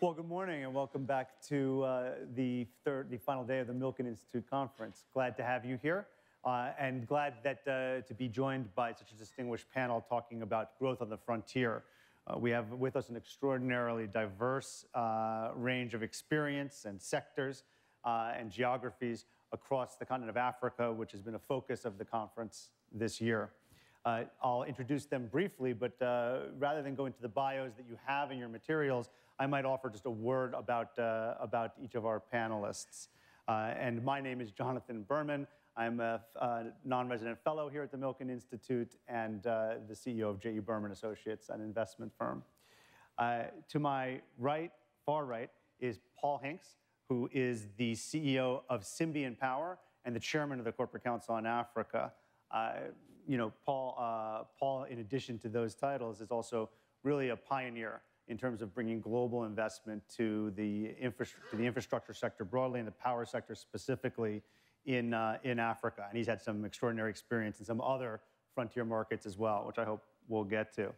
Well, good morning and welcome back to the final day of the Milken Institute Conference. Glad to have you here and glad that to be joined by such a distinguished panel talking about growth on the frontier. We have with us an extraordinarily diverse range of experience and sectors and geographies across the continent of Africa, which has been a focus of the conference this year. I'll introduce them briefly, but rather than go into the bios that you have in your materials, I might offer just a word about each of our panelists. And my name is Jonathan Berman. I'm a non-resident fellow here at the Milken Institute and the CEO of J.E. Berman Associates, an investment firm. To my right, far right, is Paul Hinks, who is the CEO of Symbian Power and the chairman of the Corporate Council on Africa. Paul, in addition to those titles, is also really a pioneer in terms of bringing global investment to the infrastructure sector broadly and the power sector specifically in Africa. And he's had some extraordinary experience in some other frontier markets as well, which I hope we'll get to.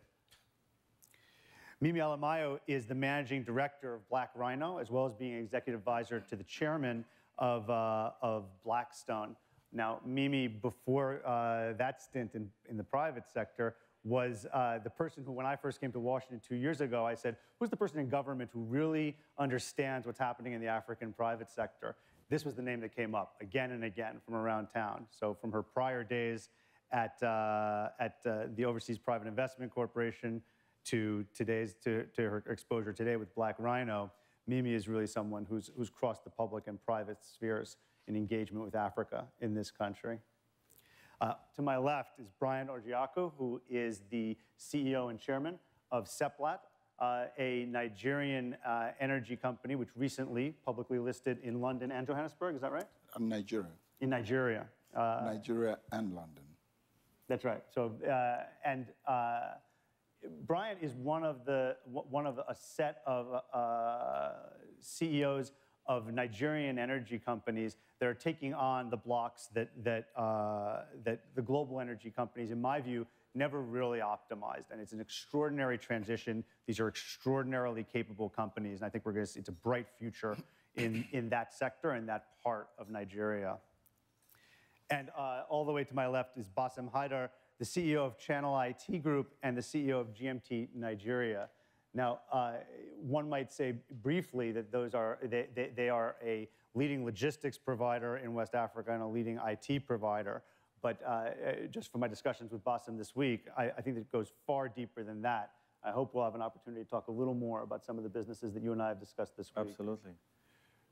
Mimi Alamayo is the managing director of Black Rhino, as well as being executive advisor to the chairman of Blackstone. Now, Mimi, before that stint in the private sector, was the person who, when I first came to Washington 2 years ago, I said, who's the person in government who really understands what's happening in the African private sector? This was the name that came up again and again from around town. So from her prior days at the Overseas Private Investment Corporation to her exposure today with Black Rhino, Mimi is really someone who's crossed the public and private spheres in engagement with Africa in this country. To my left is Brian Orjiaku, who is the CEO and chairman of Seplat, a Nigerian energy company which recently publicly listed in London and Johannesburg. Is that right? Nigeria. In Nigeria. Nigeria and London. That's right. So, Brian is one of a set of CEOs of Nigerian energy companies that are taking on the blocks that the global energy companies, in my view, never really optimized. And it's an extraordinary transition. These are extraordinarily capable companies, and I think we're going to see it's a bright future in that sector and that part of Nigeria. And all the way to my left is Bassem Haidar, the CEO of Channel IT Group and the CEO of GMT Nigeria. Now, one might say briefly that they are a leading logistics provider in West Africa and a leading IT provider. But just from my discussions with Bassem this week, I think that it goes far deeper than that. I hope we'll have an opportunity to talk a little more about some of the businesses that you and I have discussed this week. Absolutely.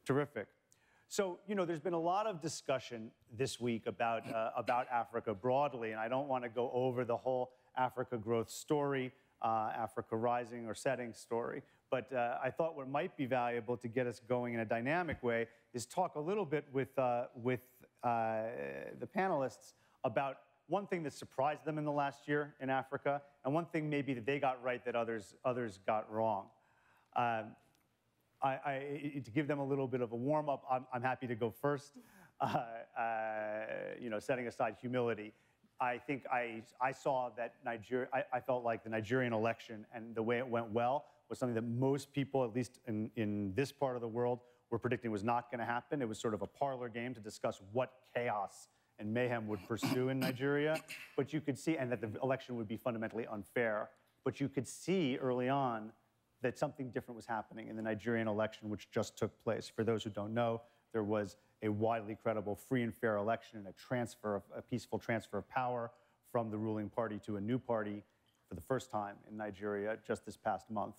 Terrific. So, there's been a lot of discussion this week about Africa broadly, and I don't want to go over the whole Africa growth story, Africa rising or setting story. But I thought what might be valuable to get us going in a dynamic way is talk a little bit with the panelists about one thing that surprised them in the last year in Africa, and one thing maybe that they got right that others got wrong. To give them a little bit of a warm-up, I'm happy to go first, setting aside humility. I think I saw that I felt like the Nigerian election and the way it went well was something that most people, at least in this part of the world, were predicting was not going to happen. It was sort of a parlor game to discuss what chaos and mayhem would pursue in Nigeria. But you could see, and that the election would be fundamentally unfair. But you could see early on that something different was happening in the Nigerian election, which just took place. For those who don't know, there was a widely credible, free and fair election and a peaceful transfer of power from the ruling party to a new party for the first time in Nigeria just this past month.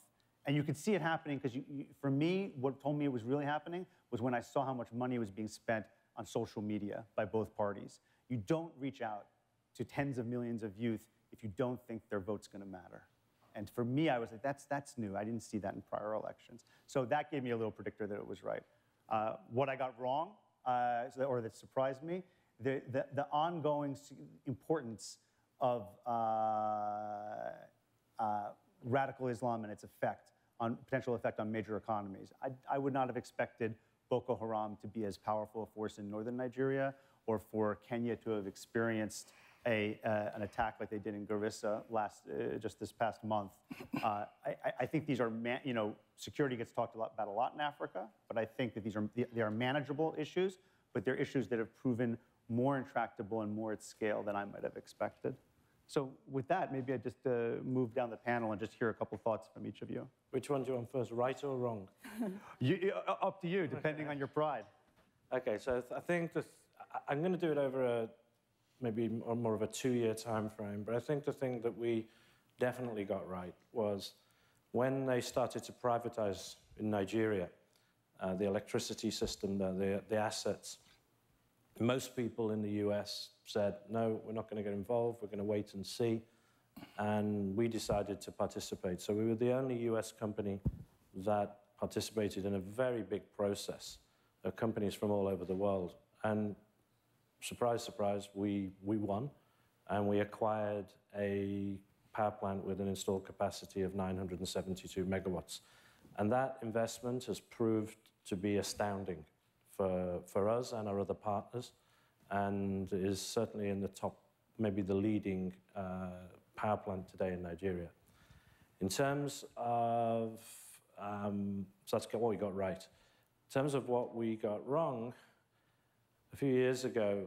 And you could see it happening because, for me, what told me it was really happening was when I saw how much money was being spent on social media by both parties. You don't reach out to tens of millions of youth if you don't think their vote's going to matter. And for me, I was like, that's new. I didn't see that in prior elections. So that gave me a little predictor that it was right. What I got wrong, or that surprised me, the ongoing importance of radical Islam and its potential effect on major economies. I would not have expected Boko Haram to be as powerful a force in northern Nigeria, or for Kenya to have experienced an attack like they did in Garissa just this past month. I think these are, security gets talked about a lot in Africa, but I think that they are manageable issues, but they're issues that have proven more intractable and more at scale than I might have expected. So with that, maybe I just move down the panel and just hear a couple thoughts from each of you. Which one do you want first, right or wrong? Up to you, depending on your pride. Okay, so I think I'm going to do it over maybe more of a 2-year time frame, but I think the thing that we definitely got right was when they started to privatize in Nigeria, the electricity system, the assets. Most people in the US said, no, we're not going to get involved, we're going to wait and see, and we decided to participate. So we were the only US company that participated in a very big process of companies from all over the world. And surprise, surprise, we won, and we acquired a power plant with an installed capacity of 972 megawatts. And that investment has proved to be astounding for us and our other partners, and is certainly in the top, maybe the leading power plant today in Nigeria. In terms of, so that's what we got right. In terms of what we got wrong, a few years ago,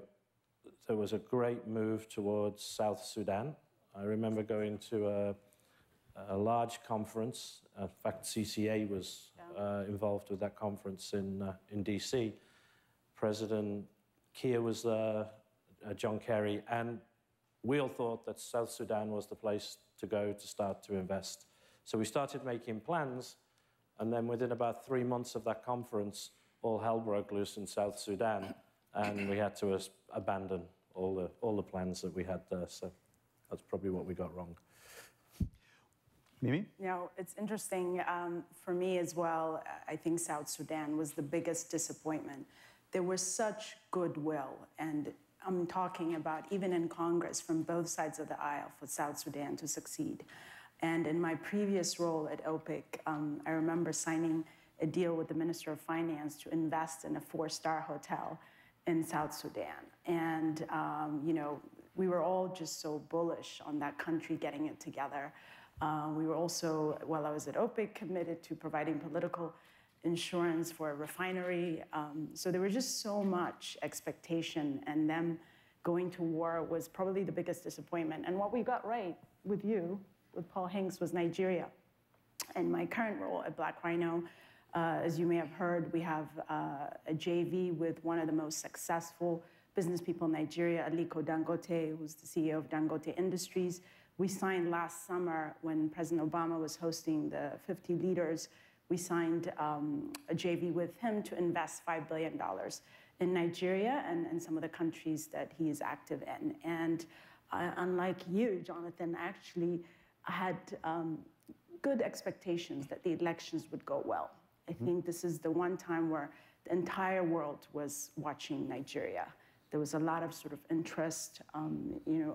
there was a great move towards South Sudan. I remember going to a large conference. In fact, CCA was involved with that conference in DC. President Kiir was there, John Kerry, and we all thought that South Sudan was the place to go to start to invest. So we started making plans, and then within about 3 months of that conference, all hell broke loose in South Sudan, and we had to abandon all the plans that we had there. So that's probably what we got wrong. Mimi? It's interesting for me as well. I think South Sudan was the biggest disappointment. There was such goodwill, and I'm talking about even in Congress from both sides of the aisle for South Sudan to succeed. And in my previous role at OPIC, I remember signing a deal with the Minister of Finance to invest in a 4-star hotel in South Sudan. And, we were all just so bullish on that country getting it together. We were also, while I was at OPIC, committed to providing political insurance for a refinery. So there was just so much expectation, and them going to war was probably the biggest disappointment. And what we got right with you, with Paul Hanks, was Nigeria. And my current role at Black Rhino, as you may have heard, we have a JV with one of the most successful business people in Nigeria, Aliko Dangote, who's the CEO of Dangote Industries. We signed last summer when President Obama was hosting the 50 leaders, we signed a JV with him to invest $5 billion in Nigeria and some of the countries that he is active in. And unlike you, Jonathan, actually I had good expectations that the elections would go well. I think this is the one time where the entire world was watching Nigeria. There was a lot of sort of interest.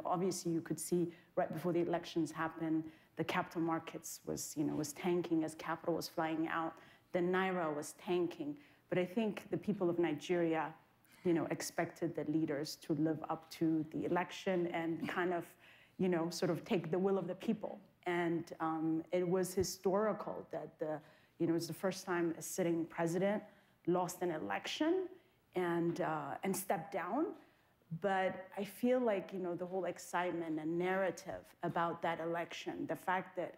Obviously you could see right before the elections happened, the capital markets was tanking as capital was flying out. The Naira was tanking. But I think the people of Nigeria, expected the leaders to live up to the election and kind of, sort of take the will of the people. And it was historical that it was the first time a sitting president lost an election and stepped down. But I feel like, the whole excitement and narrative about that election, the fact that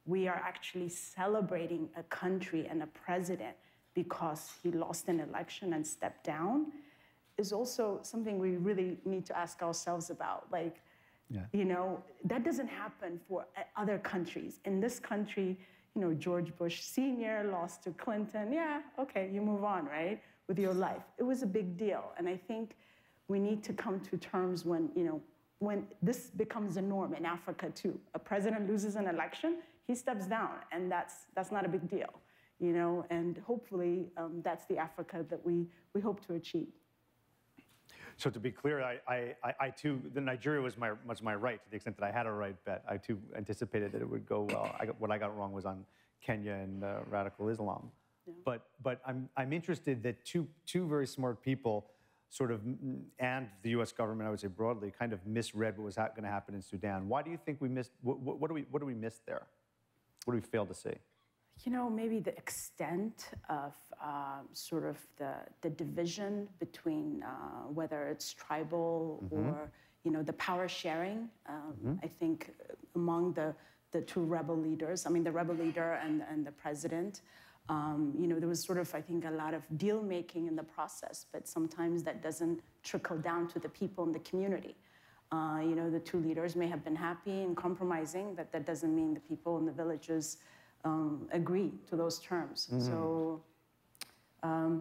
we are actually celebrating a country and a president because he lost an election and stepped down, is also something we really need to ask ourselves about. Like, that doesn't happen for other countries. In this country, George Bush Sr. lost to Clinton. Yeah, okay, you move on, right, with your life. It was a big deal. And I think we need to come to terms when this becomes a norm in Africa too. A president loses an election, he steps down, and that's not a big deal, and hopefully that's the Africa that we hope to achieve. So to be clear, I too, the Nigeria was my right to the extent that I had a right bet. I too anticipated that it would go well. What I got wrong was on Kenya and radical Islam. Yeah. But I'm interested that two very smart people and the U.S. government, I would say broadly, kind of misread what was going to happen in Sudan. Why do you think we missed? What do we miss there? What do we fail to see? You know, maybe the extent of sort of the division between whether it's tribal or, you know, the power sharing. I think among the two rebel leaders, I mean, the rebel leader and the president, you know, there was sort of, I think, a lot of deal making in the process, but sometimes that doesn't trickle down to the people in the community. You know, the two leaders may have been happy and compromising, but that doesn't mean the people in the villages agree to those terms. So,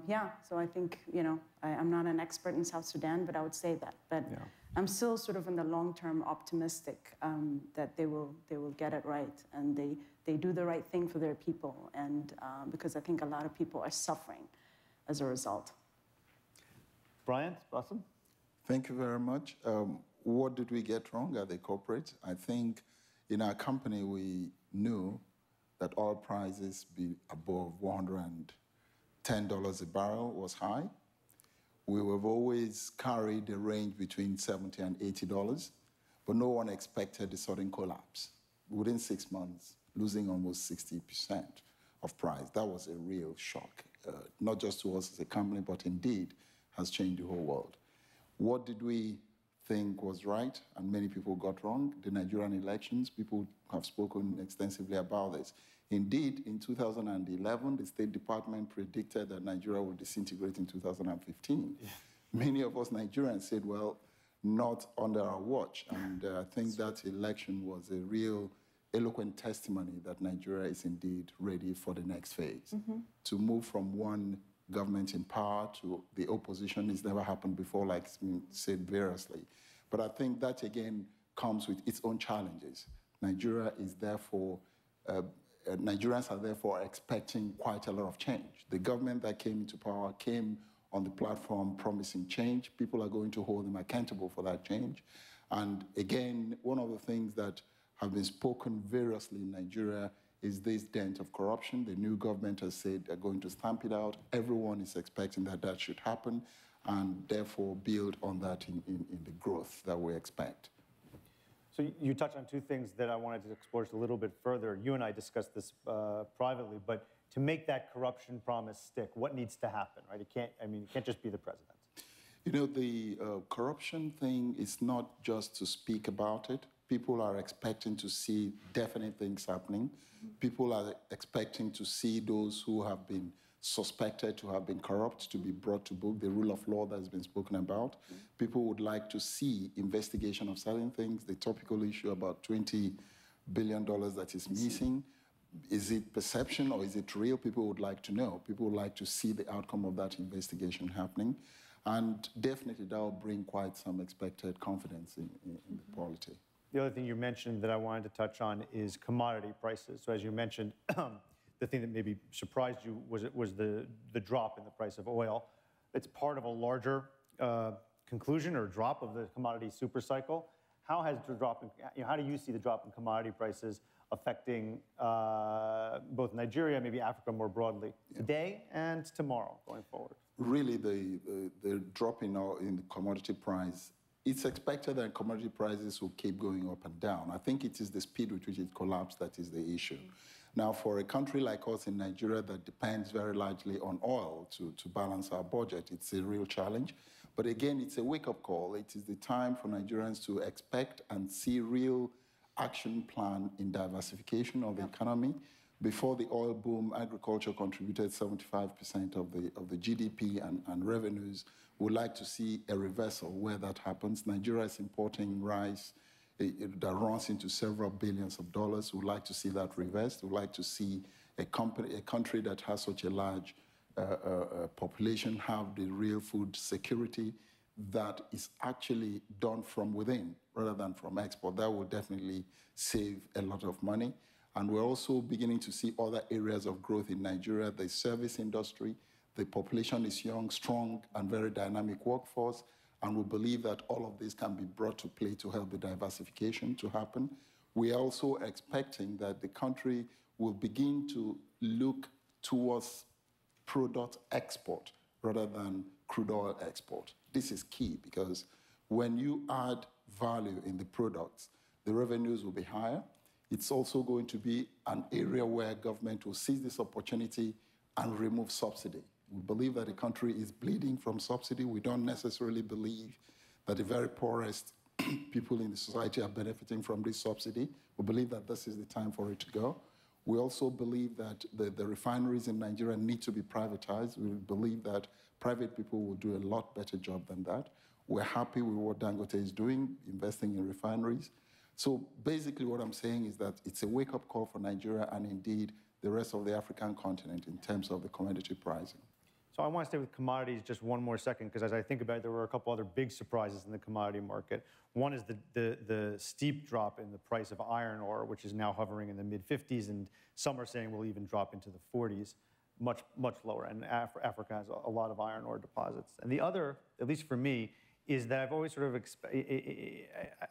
yeah, so I think, you know, I'm not an expert in South Sudan, but I would say that. But yeah. I'm still sort of in the long term optimistic that they will get it right, and they do the right thing for their people, and because I think a lot of people are suffering as a result. Brian, awesome. Thank you very much. What did we get wrong at the corporate? I think in our company we knew that oil prices be above $110 a barrel was high. We have always carried a range between $70 and $80, but no one expected a sudden collapse. Within 6 months, losing almost 60% of price. That was a real shock, not just to us as a company, but indeed has changed the whole world. What did we think was right and many people got wrong? The Nigerian elections, people have spoken extensively about this. Indeed, in 2011, the State Department predicted that Nigeria would disintegrate in 2015. Yeah. Many of us Nigerians said, well, not under our watch. And I think that election was a real eloquent testimony that Nigeria is indeed ready for the next phase. To move from one government in power to the opposition has never happened before, like it's been said variously. But I think that, again, comes with its own challenges. Nigeria is therefore... Nigerians are therefore expecting quite a lot of change. The government that came into power came on the platform promising change. People are going to hold them accountable for that change. And again, one of the things that have been spoken variously in Nigeria is this dent of corruption. The new government has said they're going to stamp it out. Everyone is expecting that that should happen and therefore build on that in the growth that we expect. So you touched on two things that I wanted to explore just a little bit further. You and I discussed this privately, but to make that corruption promise stick, what needs to happen, right? It can't just be the president. You know, the corruption thing is not just to speak about it. People are expecting to see definite things happening. People are expecting to see those who have been suspected to have been corrupt to be brought to book, the rule of law that has been spoken about. People would like to see investigation of certain things, the topical issue about $20 billion that is missing. Is it perception or is it real? People would like to know. People would like to see the outcome of that investigation happening. And definitely that will bring quite some expected confidence in the polity. The other thing you mentioned that I wanted to touch on is commodity prices. So as you mentioned, the thing that maybe surprised you was the drop in the price of oil. It's part of a larger conclusion or drop of the commodity supercycle. How has the drop in, how do you see the drop in commodity prices affecting both Nigeria, maybe Africa more broadly, today and tomorrow going forward? Really, the drop in the commodity price, it's expected that commodity prices will keep going up and down. I think it is the speed with which it collapsed that is the issue. Now, for a country like us in Nigeria that depends very largely on oil to balance our budget, it's a real challenge. But again, it's a wake-up call. It is the time for Nigerians to expect and see real action plan in diversification of the economy. Before the oil boom, agriculture contributed 75% of the GDP and revenues. We'd like to see a reversal where that happens. Nigeria is importing rice that runs into several billions of dollars. We'd like to see that reversed. We'd like to see a country that has such a large population have the real food security that is actually done from within rather than from export. That will definitely save a lot of money. And we're also beginning to see other areas of growth in Nigeria, the service industry. The population is young, strong, and very dynamic workforce. And we believe that all of this can be brought to play to help the diversification to happen. We are also expecting that the country will begin to look towards product export rather than crude oil export. This is key because when you add value in the products, the revenues will be higher. It's also going to be an area where government will seize this opportunity and remove subsidy. We believe that the country is bleeding from subsidy. We don't necessarily believe that the very poorest people in the society are benefiting from this subsidy. We believe that this is the time for it to go. We also believe that the refineries in Nigeria need to be privatized. We believe that private people will do a lot better job than that. We're happy with what Dangote is doing, investing in refineries. So basically what I'm saying is that it's a wake-up call for Nigeria and indeed the rest of the African continent in terms of the commodity pricing. So I want to stay with commodities just one more second, because as I think about it, there were a couple other big surprises in the commodity market. One is the steep drop in the price of iron ore, which is now hovering in the mid-50s, and some are saying will even drop into the 40s, much lower. And Africa has a lot of iron ore deposits. And the other, at least for me, is that I've always sort of,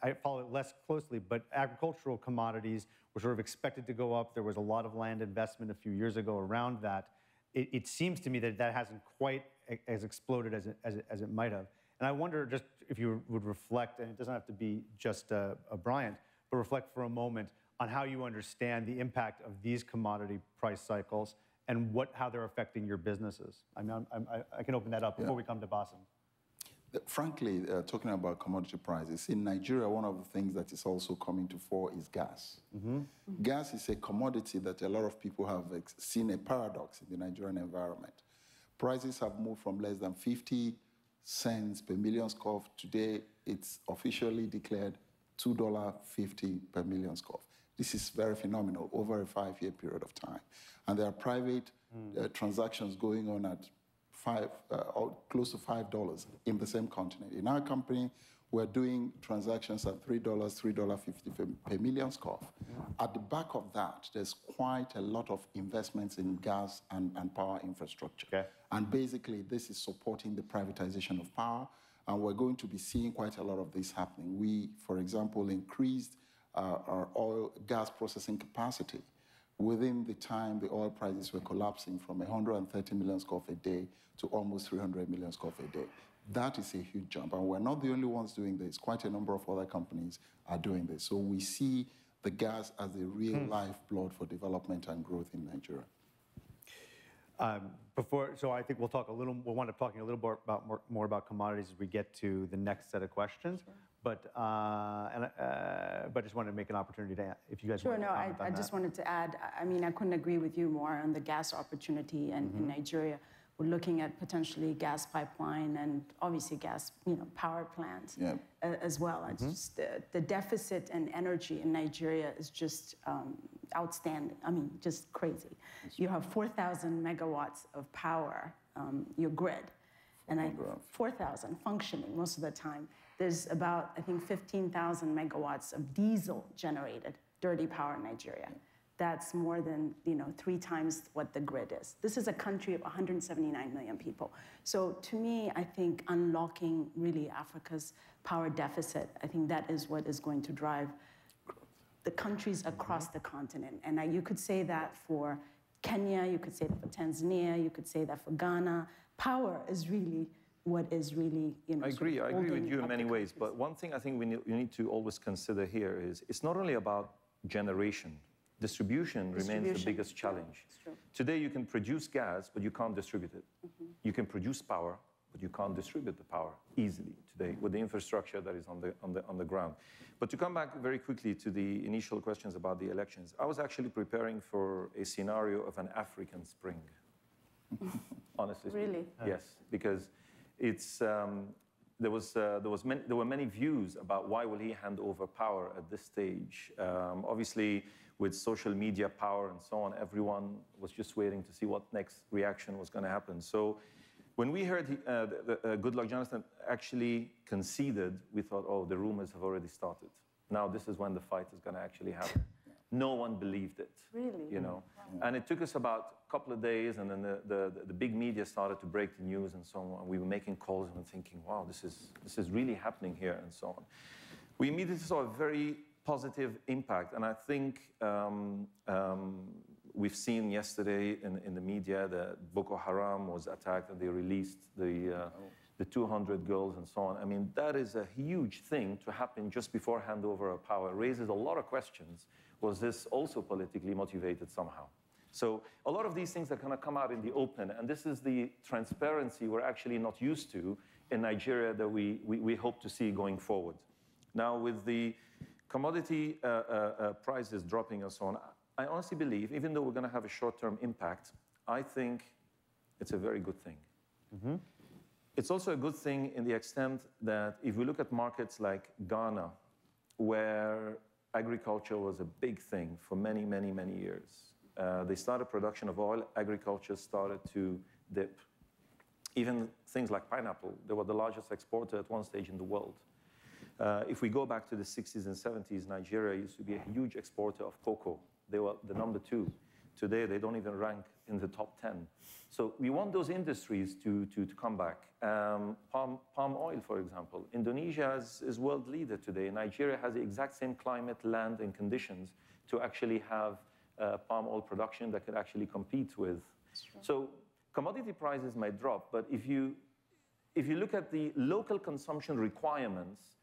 I follow it less closely, but agricultural commodities were sort of expected to go up. There was a lot of land investment a few years ago around that. It seems to me that that hasn't quite as exploded as it might have. And I wonder just if you would reflect, and it doesn't have to be just Bryant, but reflect for a moment on how you understand the impact of these commodity price cycles and how they're affecting your businesses. I mean, I can open that up before we come to Bassem. Frankly, talking about commodity prices, in Nigeria, one of the things that is also coming to fore is gas. Gas is a commodity that a lot of people have seen a paradox in the Nigerian environment. Prices have moved from less than 50 cents per million scoff. Today, it's officially declared $2.50 per million scoff. This is very phenomenal over a 5-year period of time. And there are private transactions going on at close to $5 in the same continent. In our company, we're doing transactions at $3, $3.50 per million scoff. At the back of that, there's quite a lot of investments in gas and power infrastructure. Okay. And basically, this is supporting the privatization of power, and we're going to be seeing quite a lot of this happening. We, for example, increased our oil gas processing capacity. Within the time the oil prices were collapsing from 130 million scoff a day to almost 300 million scoff a day. That is a huge jump, and we're not the only ones doing this. Quite a number of other companies are doing this. So we see the gas as a real lifeblood for development and growth in Nigeria. So I think we'll wind up talking a little more about commodities as we get to the next set of questions. Sure. But I just wanted to make an opportunity to, if you guys want to comment on that. I just wanted to add, I mean, I couldn't agree with you more on the gas opportunity in Nigeria. We're looking at potentially gas pipeline and obviously gas, power plants as well. It's just the deficit in energy in Nigeria is just outstanding. I mean, just crazy. You have 4,000 megawatts of power, your grid, and 4,000 functioning most of the time. There's about, I think, 15,000 megawatts of diesel generated dirty power in Nigeria. That's more than 3 times what the grid is. This is a country of 179 million people. So to me, I think unlocking really Africa's power deficit, I think that is what is going to drive the countries across the continent. And you could say that for Kenya, you could say that for Tanzania, you could say that for Ghana. Power is really what is really, I agree with you in many ways, but one thing I think we need to always consider here is it's not only about generation. Distribution remains the biggest challenge. Today you can produce gas, but you can't distribute it. You can produce power, but you can't distribute the power easily today with the infrastructure that is on the ground. But to come back very quickly to the initial questions about the elections, I was actually preparing for a scenario of an African spring. Honestly speaking. Really? Yes, because it's there were many views about why will he hand over power at this stage. Obviously, with social media power and so on, everyone was just waiting to see what next reaction was going to happen. So when we heard Goodluck Jonathan actually conceded, we thought, oh, the rumors have already started. Now this is when the fight is going to actually happen. No one believed it. Really? Wow. And it took us about a couple of days, and then the big media started to break the news and so on. We were making calls and thinking, wow, this is really happening here and so on. We immediately saw a very positive impact, and I think We've seen yesterday in the media that Boko Haram was attacked and they released the 200 girls and so on. I mean, that is a huge thing to happen just before handover of power. It raises a lot of questions. Was this also politically motivated somehow? So a lot of these things are going to come out in the open, and this is the transparency we're actually not used to in Nigeria that we hope to see going forward. Now, with the commodity prices dropping and so on, I honestly believe, even though we're going to have a short-term impact, I think it's a very good thing. Mm-hmm. It's also a good thing in the extent that if we look at markets like Ghana, where agriculture was a big thing for many, many, many years. They started production of oil, agriculture started to dip. Even things like pineapple, they were the largest exporter at one stage in the world. If we go back to the 60s and 70s, Nigeria used to be a huge exporter of cocoa. They were the number 2. Today, they don't even rank in the top 10. So we want those industries to come back. Palm oil, for example. Indonesia is world leader today. Nigeria has the exact same climate, land, and conditions to actually have palm oil production that could actually compete with. So commodity prices might drop, but if you look at the local consumption requirements,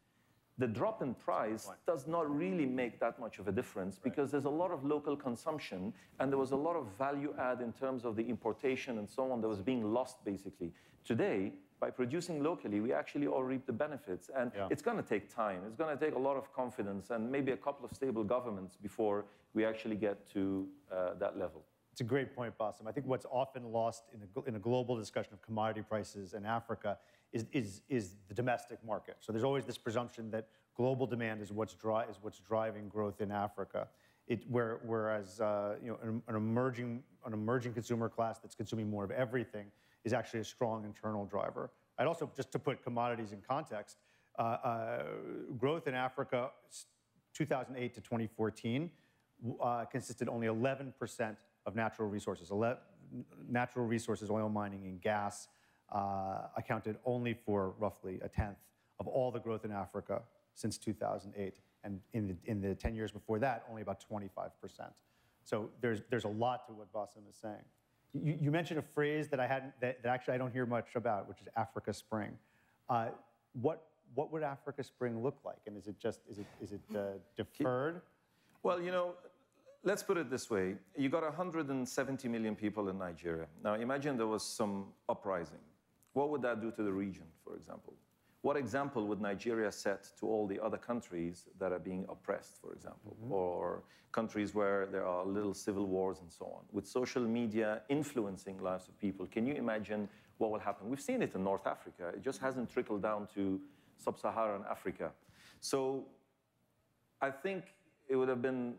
the drop in price does not really make that much of a difference because there's a lot of local consumption and there was a lot of value add in terms of the importation and so on that was being lost basically. Today, by producing locally, we actually all reap the benefits, and it's going to take time. It's going to take a lot of confidence and maybe a couple of stable governments before we actually get to that level. It's a great point, Bassem. I think what's often lost in a global discussion of commodity prices in Africa is the domestic market. So there's always this presumption that global demand is what's driving growth in Africa. Whereas an emerging consumer class that's consuming more of everything is actually a strong internal driver. I'd also, just to put commodities in context, growth in Africa, 2008 to 2014, consisted only 11% of natural resources. Natural resources, oil mining and gas, accounted only for roughly a tenth of all the growth in Africa since 2008. And in the 10 years before that, only about 25%. So there's a lot to what Bassem is saying. You mentioned a phrase that actually I don't hear much about, which is Africa Spring. What would Africa Spring look like? And is it deferred? Well, let's put it this way. You got 170 million people in Nigeria. Now imagine there was some uprising. What would that do to the region, for example? What example would Nigeria set to all the other countries that are being oppressed, for example, or countries where there are little civil wars and so on? With social media influencing lives of people, can you imagine what will happen? We've seen it in North Africa. It just hasn't trickled down to Sub-Saharan Africa. So I think it would have been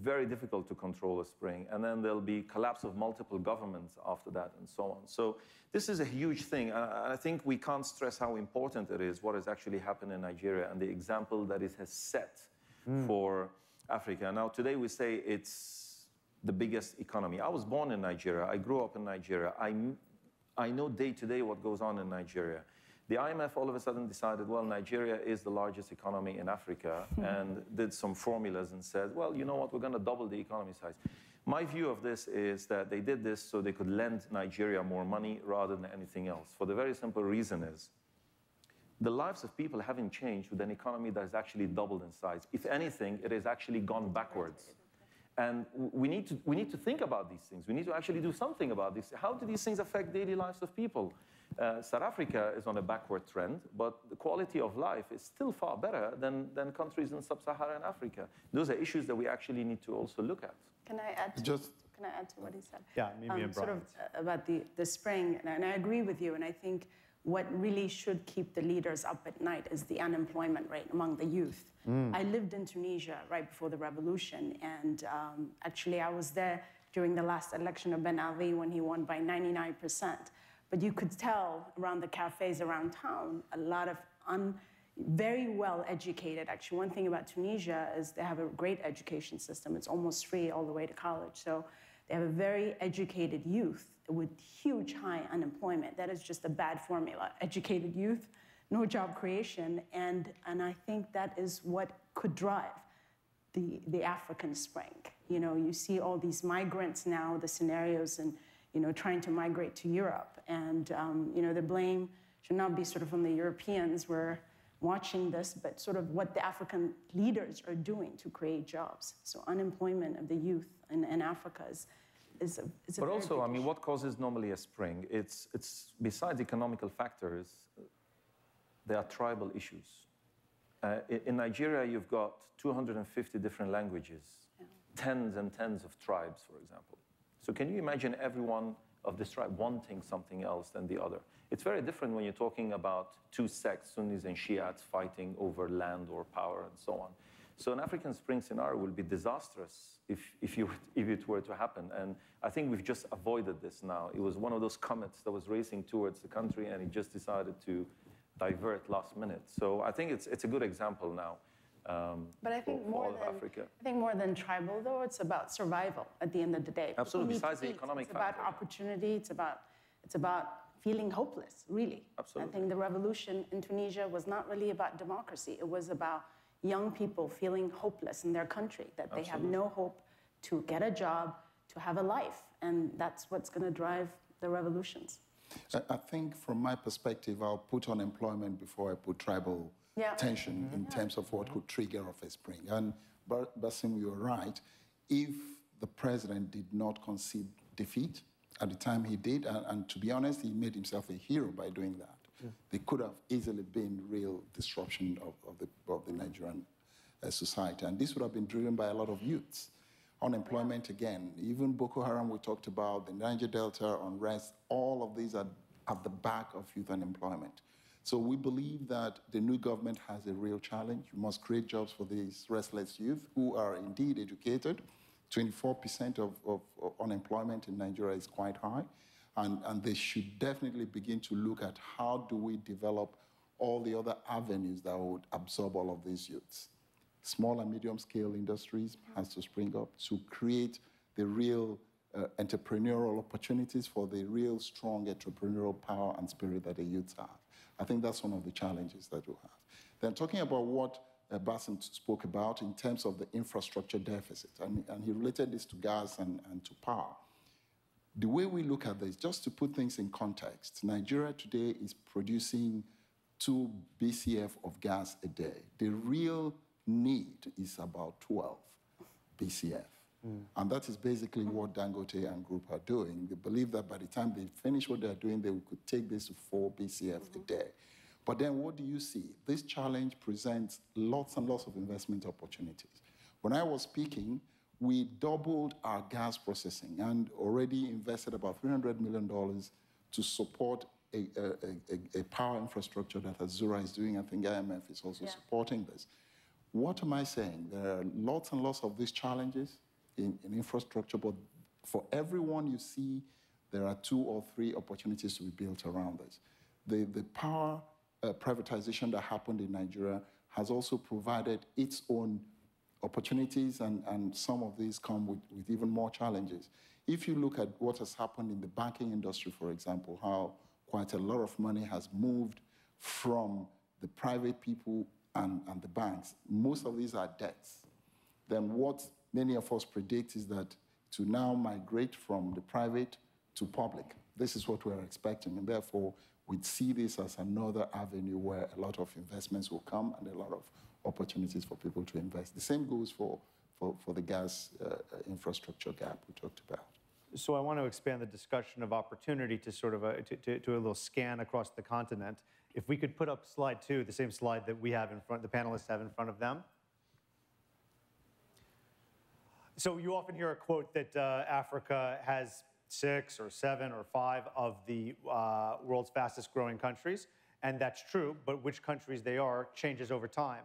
very difficult to control a spring, and then there'll be collapse of multiple governments after that and so on. So this is a huge thing, and I think we can't stress how important it is what has actually happened in Nigeria and the example that it has set for Africa. Now today we say it's the biggest economy. I was born in Nigeria. I grew up in Nigeria. I know day to day what goes on in Nigeria. The IMF all of a sudden decided, well, Nigeria is the largest economy in Africa, and did some formulas and said, well, you know what, we're going to double the economy size. My view of this is that they did this so they could lend Nigeria more money rather than anything else. For the very simple reason is, the lives of people haven't changed with an economy that has actually doubled in size. If anything, it has actually gone backwards. And we need to think about these things. We need to actually do something about this. How do these things affect daily lives of people? South Africa is on a backward trend, but the quality of life is still far better than countries in Sub-Saharan Africa. Those are issues that we actually need to also look at. Can I add to what he said? Yeah, maybe sort of about the spring, and I agree with you, and I think what really should keep the leaders up at night is the unemployment rate among the youth. I lived in Tunisia right before the revolution, and actually I was there during the last election of Ben Ali when he won by 99%. But you could tell around the cafes around town, a lot of very well-educated. Actually, one thing about Tunisia is they have a great education system. It's almost free all the way to college. So they have a very educated youth with huge high unemployment. That is just a bad formula. Educated youth, no job creation, and I think that is what could drive the African spring. You know, you see all these migrants now, the scenarios, and trying to migrate to Europe, and the blame should not be sort of on the Europeans. We're watching this, but sort of what the African leaders are doing to create jobs. So unemployment of the youth in Africa is a But very also, big I mean, issue. what causes normally a spring? It's besides economical factors, there are tribal issues. In Nigeria, you've got 250 different languages, tens and tens of tribes, for example. So can you imagine every one of this tribe wanting something else than the other? It's very different when you're talking about two sects, Sunnis and Shiites, fighting over land or power and so on. So an African Spring scenario will be disastrous if it were to happen. And I think we've just avoided this now. It was one of those comets that was racing towards the country, and it just decided to divert last minute. So I think it's a good example now. But I think for all of Africa. I think more than tribal, though, it's about survival at the end of the day. Absolutely. People need Besides to the eat. economic It's about factor. opportunity. It's about feeling hopeless, really. Absolutely. I think the revolution in Tunisia was not really about democracy. It was about young people feeling hopeless in their country, that they have no hope to get a job, to have a life. And that's what's going to drive the revolutions. I think from my perspective, I'll put unemployment before I put tribal tension in terms of what could trigger off a spring. And Basim, you're right. If the president did not concede defeat at the time he did, and to be honest, he made himself a hero by doing that. There could have easily been real disruption of the Nigerian society. And this would have been driven by a lot of youths. Unemployment again, even Boko Haram we talked about, the Niger Delta unrest, all of these are at the back of youth unemployment. So we believe that the new government has a real challenge. We must create jobs for these restless youth who are indeed educated. 24% of unemployment in Nigeria is quite high. And they should definitely begin to look at how do we develop all the other avenues that would absorb all of these youths. Small and medium-scale industries has to spring up to create the real entrepreneurial opportunities for the real strong entrepreneurial power and spirit that the youths have. I think that's one of the challenges that we have. Then talking about what Basim spoke about in terms of the infrastructure deficit, and he related this to gas and to power. The way we look at this, just to put things in context, Nigeria today is producing 2 BCF of gas a day. The real need is about 12 BCF. And that is basically what Dangote and Group are doing. They believe that by the time they finish what they're doing, they could take this to 4 BCF a day. But then what do you see? This challenge presents lots and lots of investment opportunities. When I was speaking, we doubled our gas processing and already invested about $300 million to support a power infrastructure that Azura is doing. I think IMF is also supporting this. What am I saying? There are lots and lots of these challenges in infrastructure, but for everyone you see, there are 2 or 3 opportunities to be built around this. The power privatization that happened in Nigeria has also provided its own opportunities, and some of these come with even more challenges. If you look at what has happened in the banking industry, for example, how quite a lot of money has moved from the private people and the banks, most of these are debts. Then what many of us predict is that to now migrate from the private to public. This is what we're expecting, and therefore we'd see this as another avenue where a lot of investments will come and a lot of opportunities for people to invest. The same goes for the gas infrastructure gap we talked about. So I want to expand the discussion of opportunity to sort of to a little scan across the continent. If we could put up slide 2, the same slide that we have in front, the panelists have in front of them. So you often hear a quote that Africa has 6 or 7 or 5 of the world's fastest growing countries, and that's true, but which countries they are changes over time.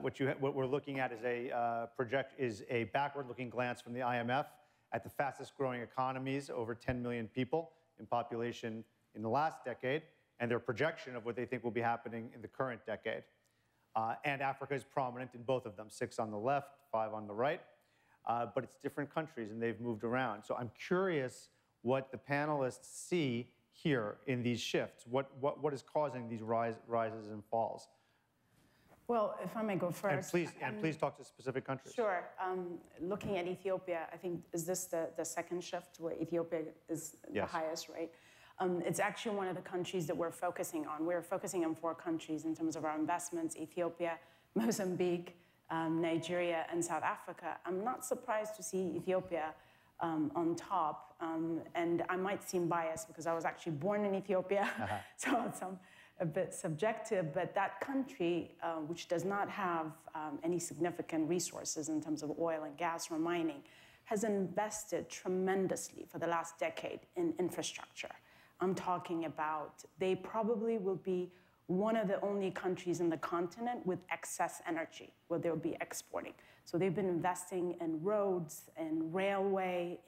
What we're looking at is a backward-looking glance from the IMF at the fastest growing economies, over 10 million people in population in the last decade, and their projection of what they think will be happening in the current decade. And Africa is prominent in both of them, 6 on the left, 5 on the right. But it's different countries, and they've moved around. So I'm curious what the panelists see here in these shifts. What is causing these rises and falls? Well, if I may go first. And please talk to specific countries. Sure. Looking at Ethiopia, I think, is this the second shift where Ethiopia is the highest, right? It's actually one of the countries that we're focusing on. We're focusing on 4 countries in terms of our investments: Ethiopia, Mozambique, Nigeria, and South Africa. I'm not surprised to see Ethiopia on top. And I might seem biased because I was actually born in Ethiopia, so it's a bit subjective, but that country, which does not have any significant resources in terms of oil and gas or mining, has invested tremendously for the last decade in infrastructure. I'm talking about, they probably will be one of the only countries in the continent with excess energy, where they'll be exporting. So they've been investing in roads and railway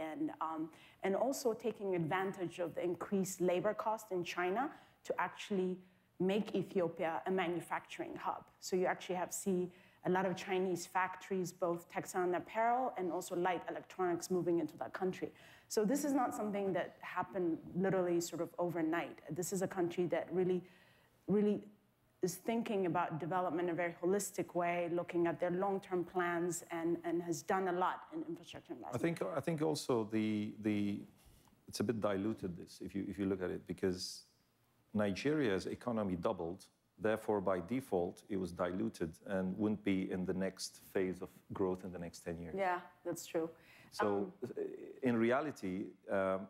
and also taking advantage of the increased labor cost in China to actually make Ethiopia a manufacturing hub. So you actually see a lot of Chinese factories, both textile and apparel, and also light electronics moving into that country. So this is not something that happened literally sort of overnight. This is a country that really is thinking about development in a very holistic way, looking at their long-term plans, and has done a lot in infrastructure investment. I think also it's a bit diluted, this, if you look at it, because Nigeria's economy doubled, therefore by default it was diluted and wouldn't be in the next phase of growth in the next 10 years. Yeah, that's true. So in reality,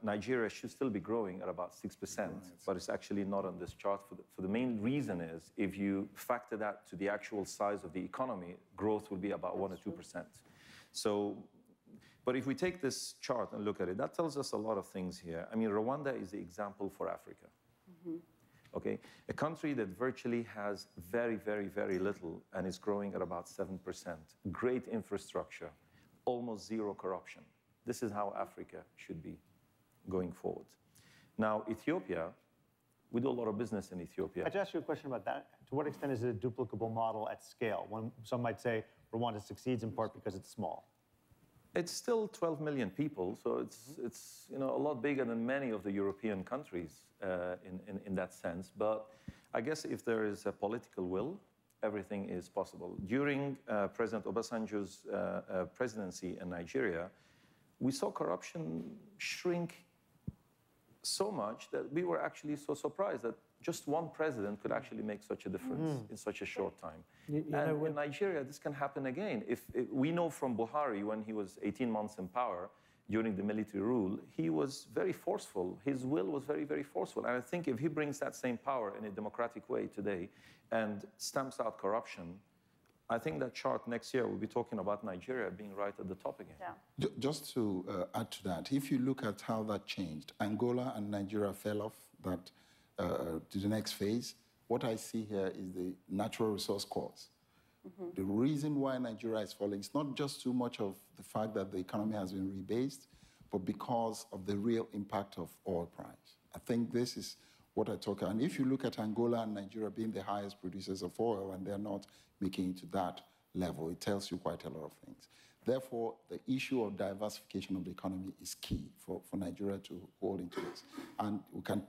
Nigeria should still be growing at about 6%, but it's actually not on this chart. For the main reason is, if you factor that to the actual size of the economy, growth will be about 1 or 2%. So, but if we take this chart and look at it, that tells us a lot of things here. I mean, Rwanda is the example for Africa. Okay, a country that virtually has very, very, very little and is growing at about 7%. Great infrastructure, almost zero corruption. This is how Africa should be going forward. Now, Ethiopia, we do a lot of business in Ethiopia. I'd ask you a question about that. To what extent is it a duplicable model at scale? Some might say Rwanda succeeds in part because it's small. It's still 12 million people, so it's a lot bigger than many of the European countries in that sense. But I guess if there is a political will, everything is possible. During President Obasanjo's presidency in Nigeria, we saw corruption shrink so much that we were actually so surprised that just one president could actually make such a difference in such a short time. And in Nigeria, this can happen again. If we know from Buhari, when he was 18 months in power during the military rule, he was very forceful. His will was very, very forceful. And I think if he brings that same power in a democratic way today and stamps out corruption, I think that chart next year will be talking about Nigeria being right at the top again. Yeah. Just to add to that, if you look at how that changed, Angola and Nigeria fell off that to the next phase. What I see here is the natural resource cause. The reason why Nigeria is falling is not just too much of the fact that the economy has been rebased, but because of the real impact of oil price. I think this is what I talk about. And if you look at Angola and Nigeria being the highest producers of oil, and they're not making it to that level, it tells you quite a lot of things. Therefore, the issue of diversification of the economy is key for Nigeria to hold into this. And we can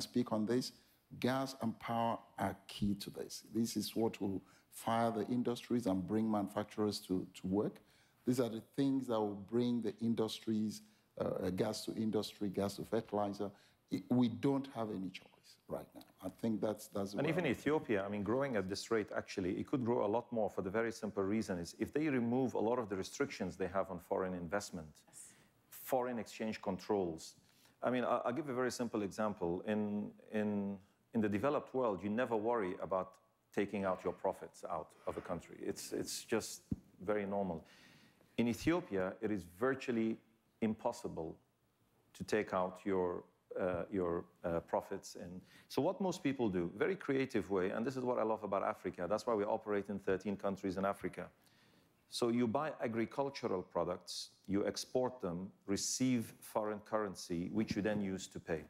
speak on this. Gas and power are key to this. This is what will fire the industries and bring manufacturers to work. These are the things that will bring the industries, gas to industry, gas to fertilizer. We don't have any choice right now. I think that's and even Ethiopia, I mean, growing at this rate, actually, it could grow a lot more for the very simple reason is if they remove a lot of the restrictions they have on foreign investment, foreign exchange controls. I mean, I'll give a very simple example. In the developed world, you never worry about taking out your profits out of a country. It's just very normal. In Ethiopia, it is virtually impossible to take out your profits. And so what most people do, very creative way, and this is what I love about Africa, that's why we operate in 13 countries in Africa. So you buy agricultural products, you export them, receive foreign currency, which you then use to pay.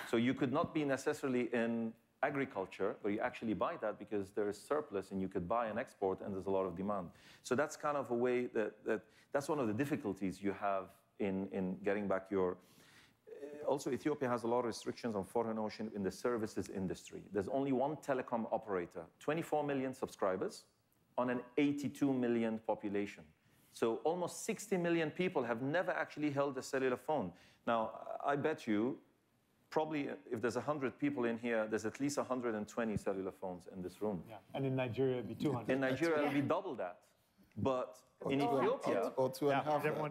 So you could not be necessarily in agriculture, but you actually buy that because there is surplus and you could buy and export and there's a lot of demand. So that's kind of a way that's one of the difficulties you have in getting back your... also Ethiopia has a lot of restrictions on foreign ocean in the services industry. There's only one telecom operator, 24 million subscribers on an 82 million population. So almost 60 million people have never actually held a cellular phone. Now, I bet you, probably if there's 100 people in here, there's at least 120 cellular phones in this room. Yeah. And in Nigeria, it'd be 200. In Nigeria, it'll be double that. But in Ethiopia,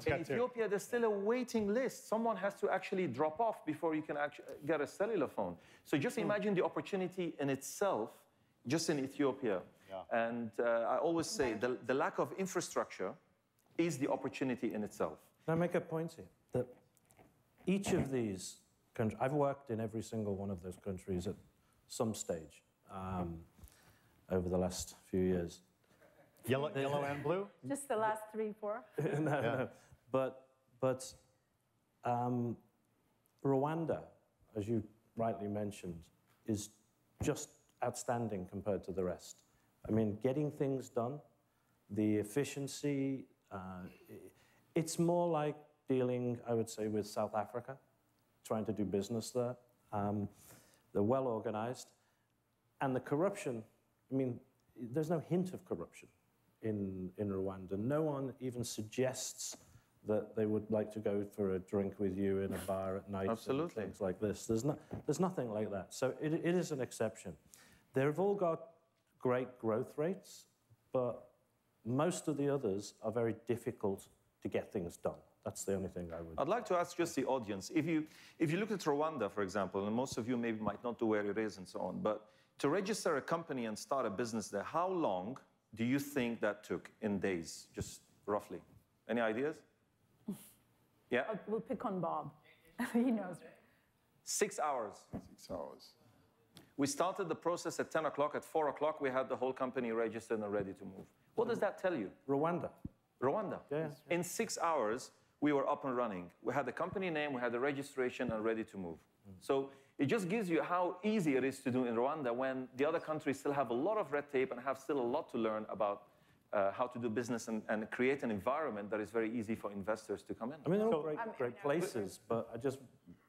in Ethiopia, there's still a waiting list. Someone has to actually drop off before you can actually get a cellular phone. So just imagine the opportunity in itself, just in Ethiopia. Yeah. And I always say the lack of infrastructure is the opportunity in itself. Can I make a point here? That each of these countries, I've worked in every single one of those countries at some stage over the last few years. Yellow and blue? Just the last 3, 4? No. But Rwanda, as you rightly mentioned, is just outstanding compared to the rest. I mean, getting things done, the efficiency, it's more like dealing, I would say, with South Africa, trying to do business there. They're well organized. And the corruption, I mean, there's no hint of corruption in Rwanda. No one even suggests that they would like to go for a drink with you in a bar at night. Absolutely. And things like this. There's nothing like that. So it is an exception. They've all got great growth rates, but most of the others are very difficult to get things done. That's the only thing I would... I'd like to ask just the audience, if you look at Rwanda, for example, and most of you maybe might not know where it is and so on, but to register a company and start a business there, how long do you think that took in days, just roughly? Any ideas? Yeah? We'll pick on Bob. He knows. 6 hours. 6 hours. We started the process at 10 o'clock. At 4 o'clock, we had the whole company registered and ready to move. What does that tell you? Rwanda. Rwanda. Yeah. In 6 hours, we were up and running. We had the company name, we had the registration, and ready to move. So it just gives you how easy it is to do in Rwanda when the other countries still have a lot of red tape and have still a lot to learn about how to do business and create an environment that is very easy for investors to come in. I mean, they're all great places, but I just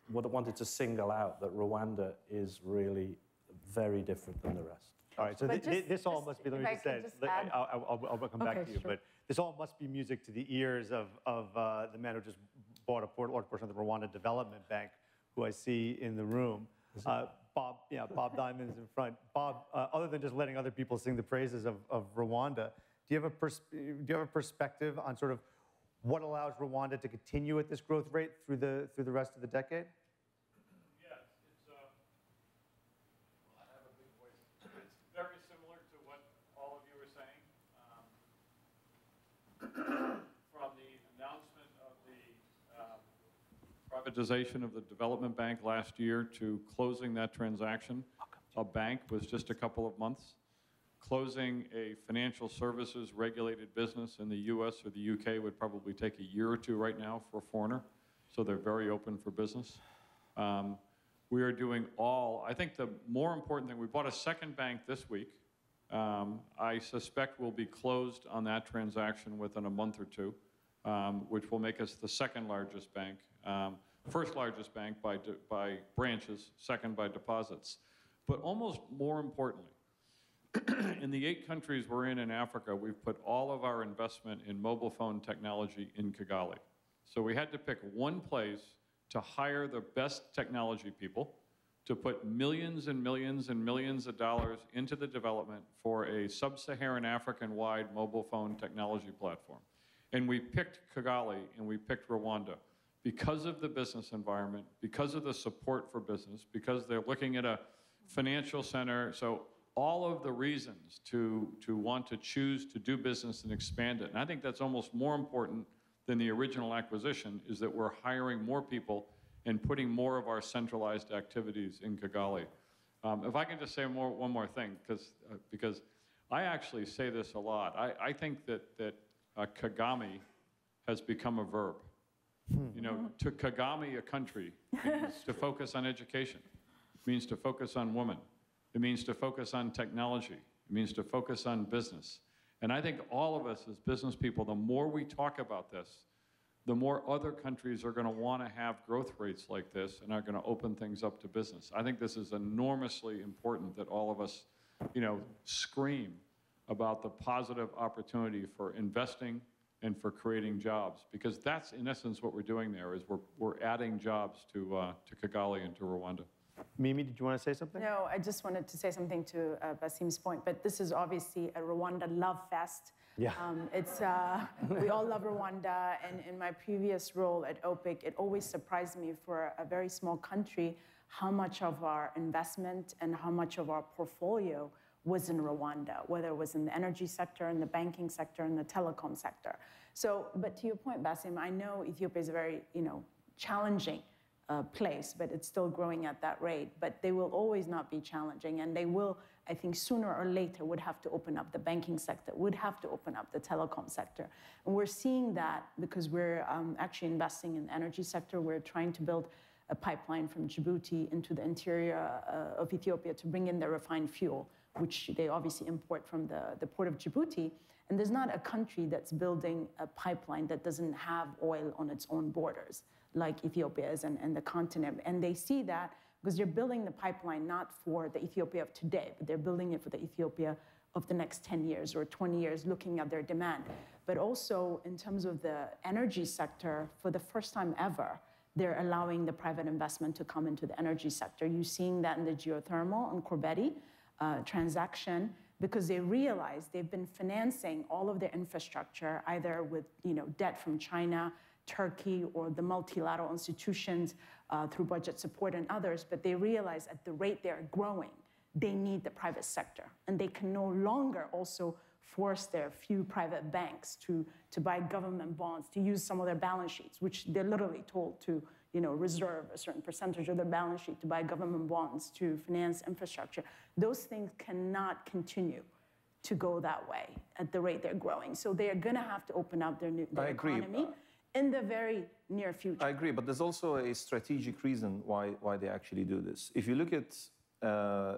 wanted to single out that Rwanda is really very different than the rest. All right, so this all must be, let me just say, I'll come back to you, but this all must be music to the ears of the man who just bought a large portion of the Rwanda Development Bank, who I see in the room. Bob Diamond's in front. Bob, other than just letting other people sing the praises of Rwanda, do you have a perspective on sort of what allows Rwanda to continue at this growth rate through the rest of the decade? Yes, I have a big voice. It's very similar to what all of you were saying. From the announcement of the privatization of the development bank last year to closing that transaction, a bank was just a couple of months. Closing a financial services regulated business in the US or the UK would probably take a year or two right now for a foreigner, so they're very open for business. We are doing I think the more important thing, we bought a second bank this week. I suspect we'll be closed on that transaction within a month or two, which will make us the second largest bank. First largest bank by branches, second by deposits. But almost more importantly, in the 8 countries we're in Africa, we've put all of our investment in mobile phone technology in Kigali. So we had to pick one place to hire the best technology people, to put millions and millions and millions of dollars into the development for a Sub-Saharan African-wide mobile phone technology platform. And we picked Kigali and we picked Rwanda because of the business environment, because of the support for business, because they're looking at a financial center. So all of the reasons to want to choose to do business and expand it. And I think that's almost more important than the original acquisition, is that we're hiring more people and putting more of our centralized activities in Kigali. If I can just say one more thing, because I actually say this a lot. I think that Kagame has become a verb. You know, to Kagame a country means to focus on education, means to focus on women. It means to focus on technology. It means to focus on business. And I think all of us as business people, the more we talk about this, the more other countries are going to want to have growth rates like this and are going to open things up to business. I think this is enormously important that all of us, scream about the positive opportunity for investing and for creating jobs, because that's in essence what we're doing there. Is we're adding jobs to Kigali and to Rwanda. Mimi, did you want to say something? No, I just wanted to say something to Basim's point, but this is obviously a Rwanda love fest. Yeah. We all love Rwanda, and in my previous role at OPIC, it always surprised me for a very small country how much of our investment and how much of our portfolio was in Rwanda, whether it was in the energy sector, in the banking sector, in the telecom sector. So, but to your point, Basim, I know Ethiopia is a very, challenging place, but it's still growing at that rate. But they will always not be challenging, and they will, I think, sooner or later would have to open up the banking sector, would have to open up the telecom sector. And we're seeing that because we're actually investing in the energy sector. We're trying to build a pipeline from Djibouti into the interior of Ethiopia to bring in the refined fuel, which they obviously import from the port of Djibouti. And there's not a country that's building a pipeline that doesn't have oil on its own borders, like Ethiopia is and the continent. And they see that because they're building the pipeline not for the Ethiopia of today, but they're building it for the Ethiopia of the next 10 years or 20 years, looking at their demand. But also in terms of the energy sector, for the first time ever, they're allowing the private investment to come into the energy sector. You're seeing that in the geothermal on Corbeti transaction, because they realize they've been financing all of their infrastructure either with debt from China, Turkey, or the multilateral institutions through budget support and others, but they realize at the rate they're growing, they need the private sector. And they can no longer also force their few private banks to buy government bonds, to use some of their balance sheets, which they're literally told to reserve a certain percentage of their balance sheet to buy government bonds to finance infrastructure. Those things cannot continue to go that way at the rate they're growing. So they're going to have to open up their economy in the very near future. I agree, but there's also a strategic reason why they actually do this. If you look at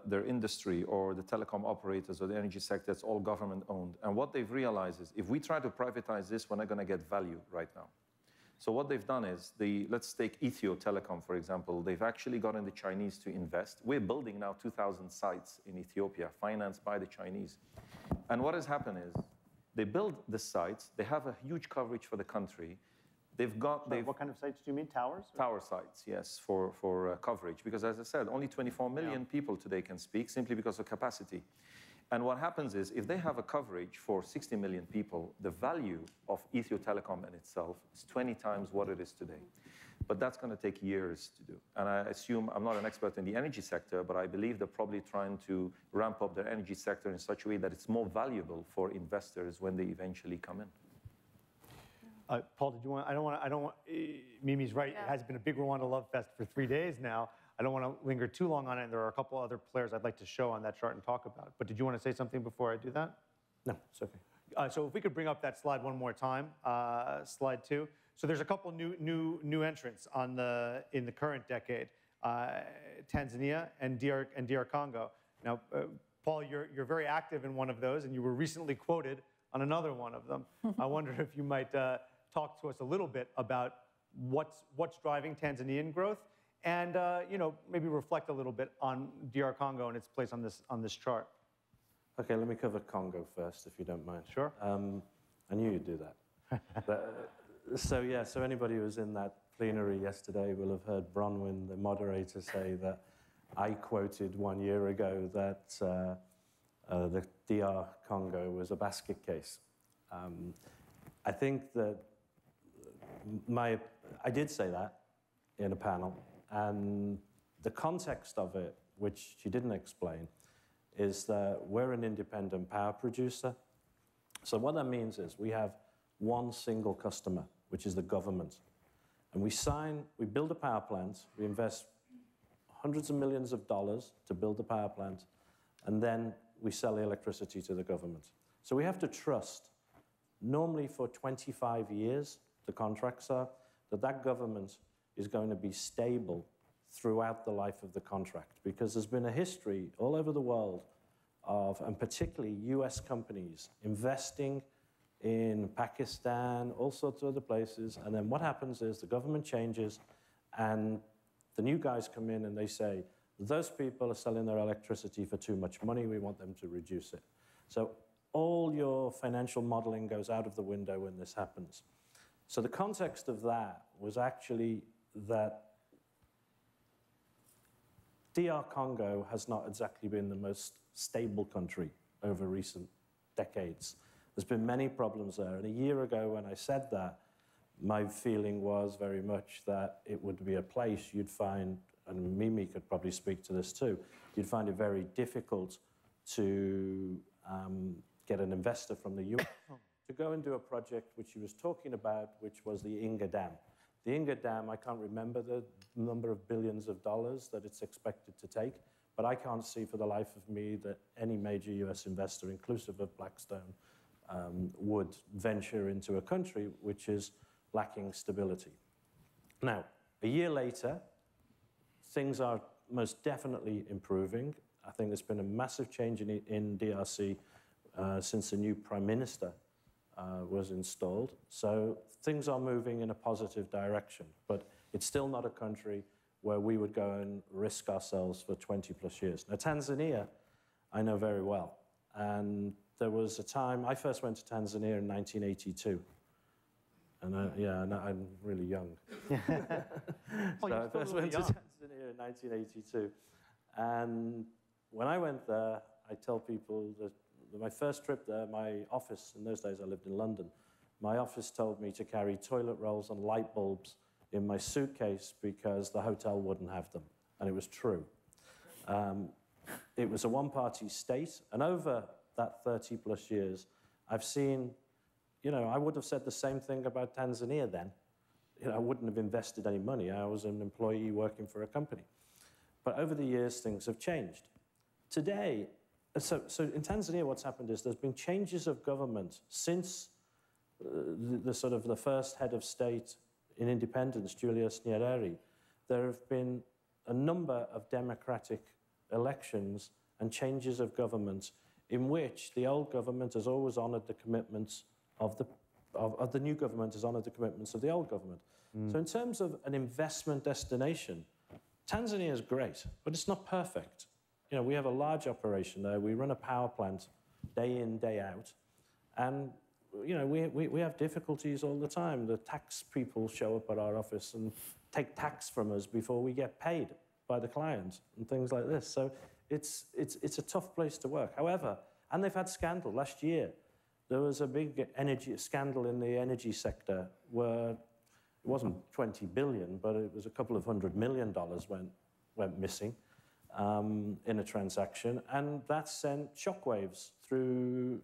their industry or the telecom operators or the energy sector, it's all government owned. And what they've realized is if we try to privatize this, we're not going to get value right now. So what they've done is, let's take Ethio Telecom, for example. They've actually gotten the Chinese to invest. We're building now 2,000 sites in Ethiopia, financed by the Chinese. And what has happened is, they build the sites, they have a huge coverage for the country. What kind of sites do you mean, towers? Tower sites, yes, for coverage. Because as I said, only 24 million people today can speak simply because of capacity. And what happens is, if they have a coverage for 60 million people, the value of Ethio Telecom in itself is 20 times what it is today. But that's going to take years to do. And I assume, I'm not an expert in the energy sector, but I believe they're probably trying to ramp up their energy sector in such a way that it's more valuable for investors when they eventually come in. Paul, did you want? I don't want. Mimi's right. Yeah. It has been a big Rwanda love fest for 3 days now. I don't want to linger too long on it. And there are a couple other players I'd like to show on that chart and talk about. But did you want to say something before I do that? No, it's okay. So if we could bring up that slide one more time, slide 2. So there's a couple new entrants in the current decade, Tanzania and DR Congo. Now, Paul, you're very active in one of those, and you were recently quoted on another one of them. I wonder if you might talk to us a little bit about what's driving Tanzanian growth, and maybe reflect a little bit on DR Congo and its place on this chart. Okay, let me cover Congo first, if you don't mind. Sure. I knew you'd do that. So anybody who was in that plenary yesterday will have heard Bronwyn, the moderator, say that I quoted 1 year ago that the DR Congo was a basket case. I think that I did say that in a panel, and the context of it, which she didn't explain, is that we're an independent power producer. So what that means is we have one single customer, which is the government. And we build a power plant, we invest hundreds of millions of dollars to build the power plant, and then we sell the electricity to the government. So we have to trust, normally for 25 years, the contracts are, that government is going to be stable throughout the life of the contract, because there's been a history all over the world of, and particularly US companies, investing in Pakistan, all sorts of other places. And then what happens is the government changes and the new guys come in and they say, those people are selling their electricity for too much money, we want them to reduce it. So all your financial modeling goes out of the window when this happens. So the context of that was actually that DR Congo has not exactly been the most stable country over recent decades. There's been many problems there. And a year ago when I said that, my feeling was very much that it would be a place you'd find, and Mimi could probably speak to this too, you'd find it very difficult to get an investor from the US to go and do a project which he was talking about, which was the Inga Dam. The Inga Dam, I can't remember the number of billions of dollars that it's expected to take, but I can't see for the life of me that any major US investor, inclusive of Blackstone, would venture into a country which is lacking stability. Now, a year later, things are most definitely improving. I think there's been a massive change in DRC since the new prime minister was installed. So things are moving in a positive direction, but it's still not a country where we would go and risk ourselves for 20 plus years. Now, Tanzania, I know very well. And there was a time, I first went to Tanzania in 1982. And I'm really young. So I first went to Tanzania in 1982. And when I went there, I tell people that my first trip there, my office, in those days I lived in London, my office told me to carry toilet rolls and light bulbs in my suitcase because the hotel wouldn't have them. And it was true. It was a one-party state. And over that 30 plus years, I've seen, I would have said the same thing about Tanzania then. I wouldn't have invested any money. I was an employee working for a company. But over the years, things have changed. Today, so in Tanzania, what's happened is there's been changes of government since the first head of state in independence, Julius Nyerere. There have been a number of democratic elections and changes of government in which the old government has always honored the commitments of the new government has honored the commitments of the old government. So in terms of an investment destination, Tanzania is great, but it's not perfect. We have a large operation there. We run a power plant day in, day out. And, we have difficulties all the time. The tax people show up at our office and take tax from us before we get paid by the client and things like this. So it's a tough place to work. However, and they've had scandal. Last year, there was a big energy scandal in the energy sector where it wasn't 20 billion, but it was a couple of $100 million went missing in a transaction, and that sent shockwaves through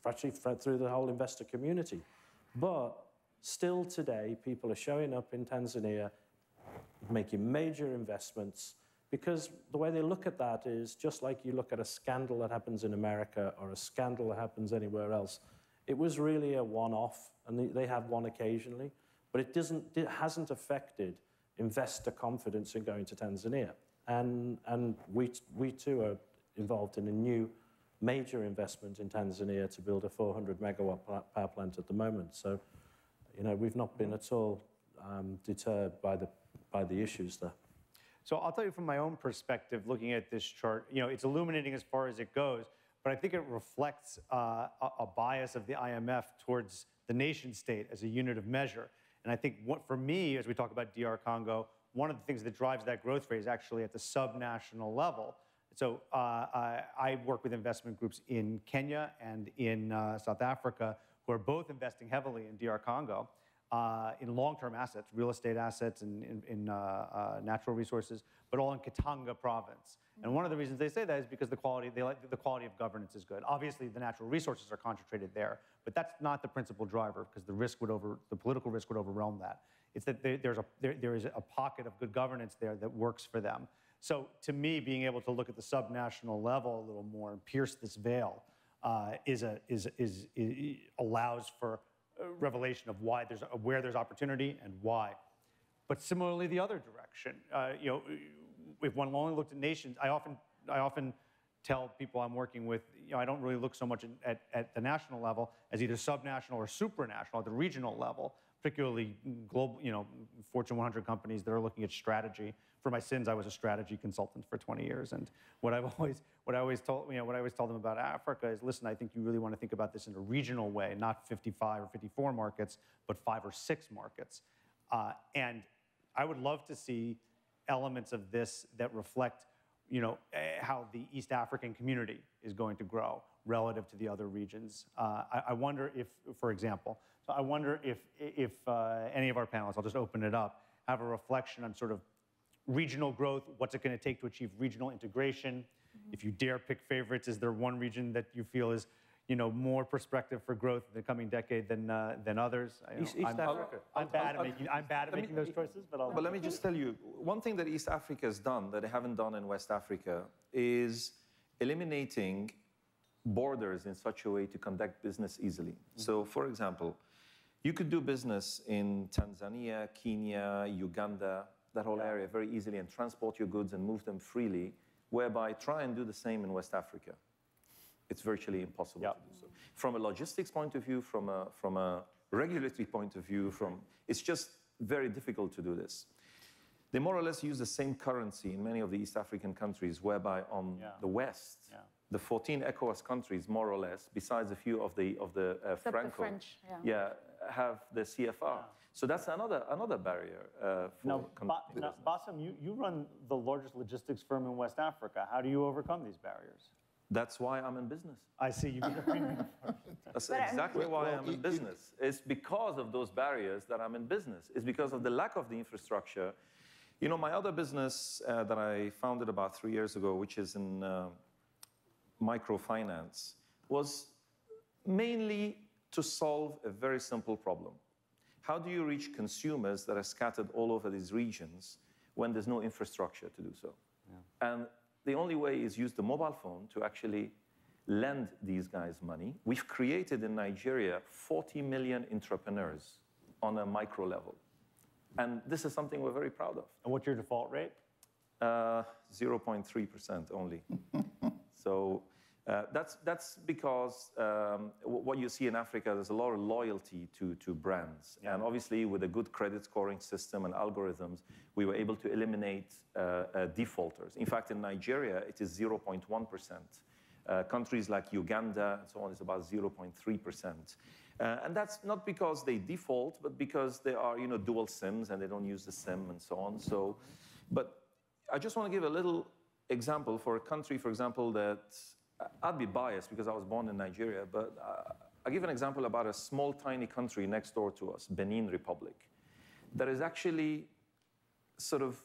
the whole investor community. But still today, people are showing up in Tanzania, making major investments, because the way they look at that is just like you look at a scandal that happens in America or a scandal that happens anywhere else. It was really a one-off, and they have one occasionally, but it hasn't affected investor confidence in going to Tanzania. And we too are involved in a new major investment in Tanzania to build a 400 megawatt power plant at the moment. So, we've not been at all deterred by the issues there. So I'll tell you from my own perspective, looking at this chart, it's illuminating as far as it goes, but I think it reflects a bias of the IMF towards the nation state as a unit of measure. And I think for me, as we talk about DR Congo, one of the things that drives that growth rate is actually at the subnational level. So I work with investment groups in Kenya and in South Africa who are both investing heavily in DR Congo. In long-term assets, real estate assets, and in natural resources, but all in Katanga province. And one of the reasons they say that is because the quality of governance is good. Obviously, the natural resources are concentrated there, but that's not the principal driver because the political risk would overwhelm that. It's that there is a pocket of good governance there that works for them. So to me, being able to look at the subnational level a little more and pierce this veil allows for revelation of where there's opportunity and why. But similarly, the other direction, if one only looked at nations, I often tell people I'm working with, I don't really look so much at the national level as either subnational or supranational at the regional level, particularly global, Fortune 100 companies that are looking at strategy. For my sins, I was a strategy consultant for 20 years, and what I always told them about Africa is, listen, I think you really want to think about this in a regional way, not 55 or 54 markets, but 5 or 6 markets, and I would love to see elements of this that reflect how the East African community is going to grow relative to the other regions. I wonder if, for example, I wonder if any of our panelists, I'll just open it up, have a reflection on sort of regional growth, what's it going to take to achieve regional integration? Mm-hmm. If you dare pick favorites, is there one region that you feel is more perspective for growth in the coming decade than others? East Africa. I'm bad at making those choices, but let me just tell you, one thing that East Africa has done that they haven't done in West Africa is eliminating borders in such a way to conduct business easily. Mm-hmm. So, for example, you could do business in Tanzania, Kenya, Uganda, that whole area very easily, and transport your goods and move them freely, whereby try and do the same in West Africa. It's virtually impossible to do so. From a logistics point of view, from a regulatory point of view, it's just very difficult to do this. They more or less use the same currency in many of the East African countries, whereby on the West, the 14 ECOWAS countries, more or less, besides a few of the Franco, French, have the CFR. Yeah. So that's another barrier for Bassem, you run the largest logistics firm in West Africa. How do you overcome these barriers? That's why I'm in business. I see. You get a premium. That's exactly why I'm in business. It's because of those barriers that I'm in business. It's because of the lack of the infrastructure. My other business that I founded about 3 years ago, which is in microfinance, was mainly to solve a very simple problem. How do you reach consumers that are scattered all over these regions when there's no infrastructure to do so? Yeah. And the only way is use the mobile phone to actually lend these guys money. We've created in Nigeria 40 million entrepreneurs on a micro level. And this is something we're very proud of. And what's your default rate? 0.3% only. So that's because what you see in Africa, there's a lot of loyalty to brands. Yeah. And obviously, with a good credit scoring system and algorithms, we were able to eliminate defaulters. In fact, in Nigeria, it is 0.1%. Countries like Uganda and so on is about 0.3%. And that's not because they default, but because they are dual SIMs and they don't use the SIM and so on. So, but I just want to give a little example for a country, for example, that I'd be biased because I was born in Nigeria, but I'll give an example about a small, tiny country next door to us, Benin Republic. That is actually sort of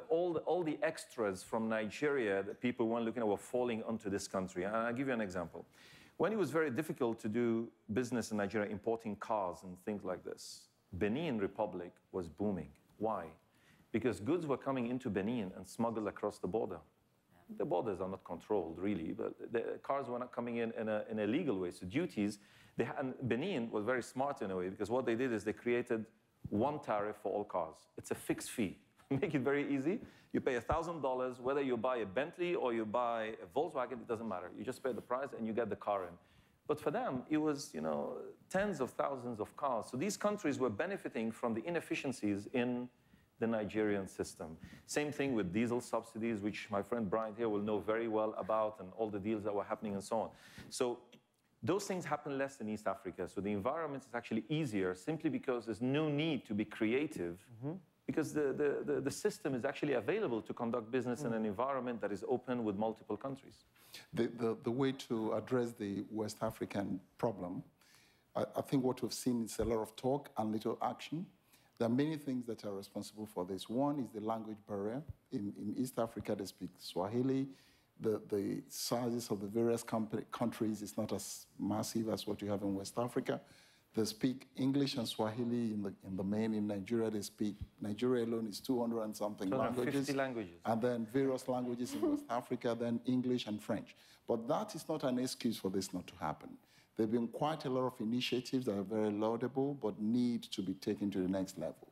all the extras from Nigeria that people weren't looking at were falling onto this country. And I'll give you an example. When it was very difficult to do business in Nigeria, importing cars and things like this, Benin Republic was booming. Why? Because goods were coming into Benin and smuggled across the border. The borders are not controlled, really, but the cars were not coming in a legal way. So duties, and Benin was very smart in a way, because what they did is they created one tariff for all cars. It's a fixed fee. Make it very easy. You pay $1,000, whether you buy a Bentley or you buy a Volkswagen, it doesn't matter. You just pay the price and you get the car in. But for them, it was, tens of thousands of cars. So these countries were benefiting from the inefficiencies in the Nigerian system. Same thing with diesel subsidies, which my friend Brian here will know very well about, and all the deals that were happening and so on. So those things happen less in East Africa. So the environment is actually easier simply because there's no need to be creative, because the system is actually available to conduct business in an environment that is open with multiple countries. The way to address the West African problem, I think what we've seen is a lot of talk and little action. There are many things that are responsible for this. One is the language barrier. In East Africa, they speak Swahili. The sizes of the various countries is not as massive as what you have in West Africa. They speak English and Swahili in the main. In Nigeria, they speak, Nigeria alone is 200 and something languages. 50 languages. And then various languages in West Africa, then English and French. But that is not an excuse for this not to happen. There have been quite a lot of initiatives that are very laudable, but need to be taken to the next level.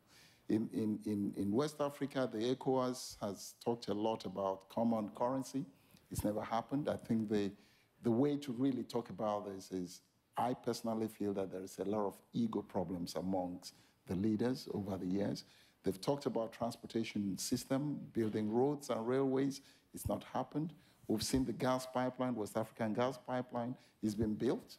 In West Africa, the ECOWAS has talked a lot about common currency It's never happened. I think the way to really talk about this is, I personally feel that there is a lot of ego problems amongst the leaders over the years. They've talked about transportation system, building roads and railways. It's not happened. We've seen the gas pipeline, West African gas pipeline, is being built,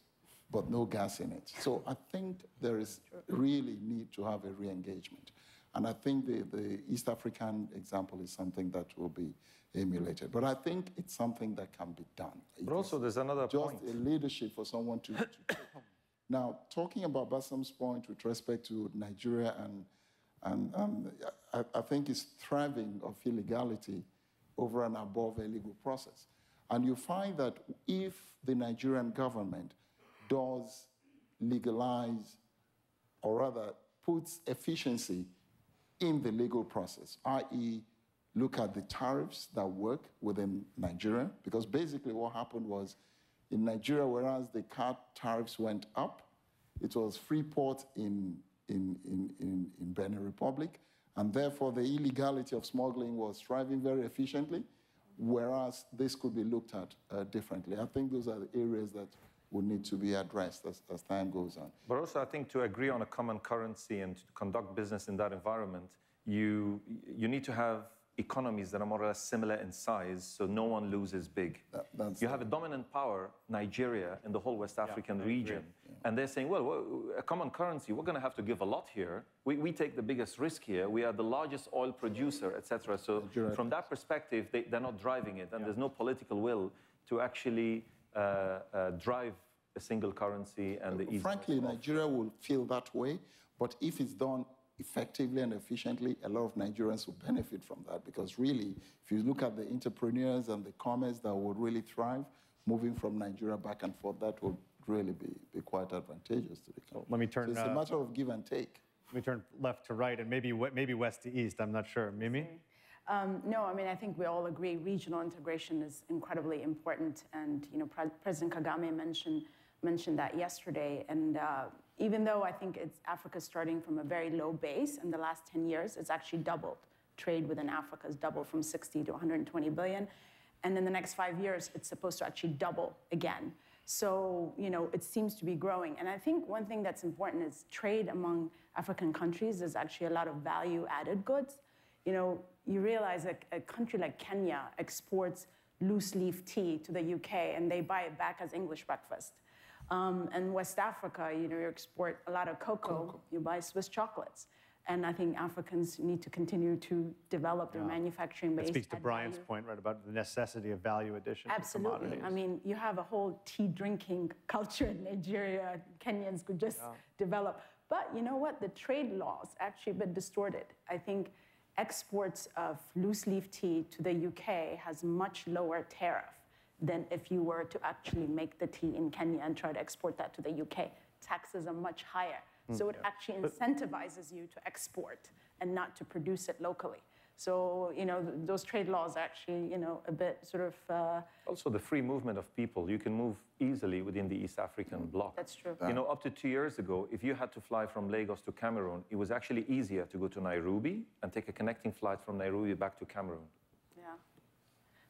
but no gas in it. So I think there is really need to have a re-engagement. And I think the East African example is something that will be emulated. But I think it's something that can be done. But also there's another point. Just a leadership for someone to Now, talking about Bassam's point with respect to Nigeria, and I think it's thriving of illegality over and above a legal process. And you find that if the Nigerian government does legalize, or rather puts efficiency in the legal process, i.e., look at the tariffs that work within Nigeria, because basically what happened was in Nigeria, whereas the car tariffs went up, it was free port in Benin Republic, and therefore the illegality of smuggling was thriving very efficiently, whereas this could be looked at differently. I think those are the areas that would need to be addressed as time goes on. But also I think to agree on a common currency and to conduct business in that environment, you need to have economies that are more or less similar in size, so no one loses big. You have a dominant power, Nigeria, in the whole West African region, and they're saying, well, a common currency, we're going to have to give a lot here. We take the biggest risk here. We are the largest oil producer, etc. So from that perspective, they're not driving it, and there's no political will to actually drive a single currency and the ease. Frankly, Nigeria will feel that way, but if it's done effectively and efficiently, a lot of Nigerians will benefit from that, because really, if you look at the entrepreneurs and the commerce that would really thrive, moving from Nigeria back and forth, that would really be quite advantageous to the country. Let me turn. So it's a matter of give and take. Let me turn left to right and maybe west to east. I'm not sure. Mimi? No, I mean, I think we all agree regional integration is incredibly important. And, you know, President Kagame mentioned that yesterday. And even though I think Africa's starting from a very low base, in the last 10 years, it's actually doubled. Trade within Africa has doubled from 60 to 120 billion. And in the next 5 years, it's supposed to actually double again. So, you know, it seems to be growing. And I think one thing that's important is trade among African countries is actually a lot of value-added goods. You know, you realize that a country like Kenya exports loose-leaf tea to the UK, and they buy it back as English breakfast. And West Africa, you know, you export a lot of cocoa. You buy Swiss chocolates. And I think Africans need to continue to develop their manufacturing base. That speaks to Brian's point, right, about the necessity of value addition. Absolutely. I mean, you have a whole tea drinking culture in Nigeria. Kenyans could just develop. But you know what? The trade laws actually a bit distorted. I think exports of loose leaf tea to the UK has much lower tariff than if you were to actually make the tea in Kenya and try to export that to the UK. Taxes are much higher. So it actually incentivizes you to export and not to produce it locally. So, you know, those trade laws are actually, you know, a bit sort of... Also the free movement of people. You can move easily within the East African bloc. That's true. You know, up to 2 years ago, if you had to fly from Lagos to Cameroon, it was actually easier to go to Nairobi and take a connecting flight from Nairobi back to Cameroon. Yeah.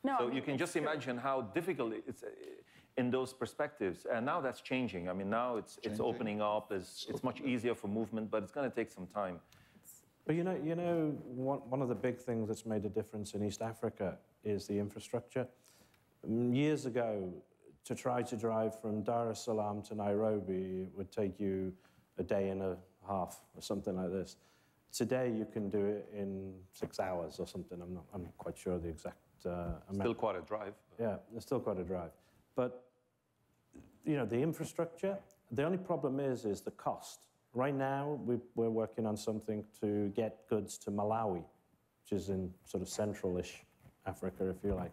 No, so I mean, you can just imagine how difficult it's in those perspectives. And now that's changing. I mean, now it's opening up. It's much easier for movement, but it's going to take some time. But you know, one of the big things that's made a difference in East Africa is the infrastructure. Years ago, to try to drive from Dar es Salaam to Nairobi would take you a day and a half or something like this. Today, you can do it in 6 hours or something. I'm not quite sure the exact amount. Still quite a drive. Yeah, it's still quite a drive. But, you know, the infrastructure, the only problem is the cost. Right now, we're working on something to get goods to Malawi, which is in sort of central-ish Africa, if you like.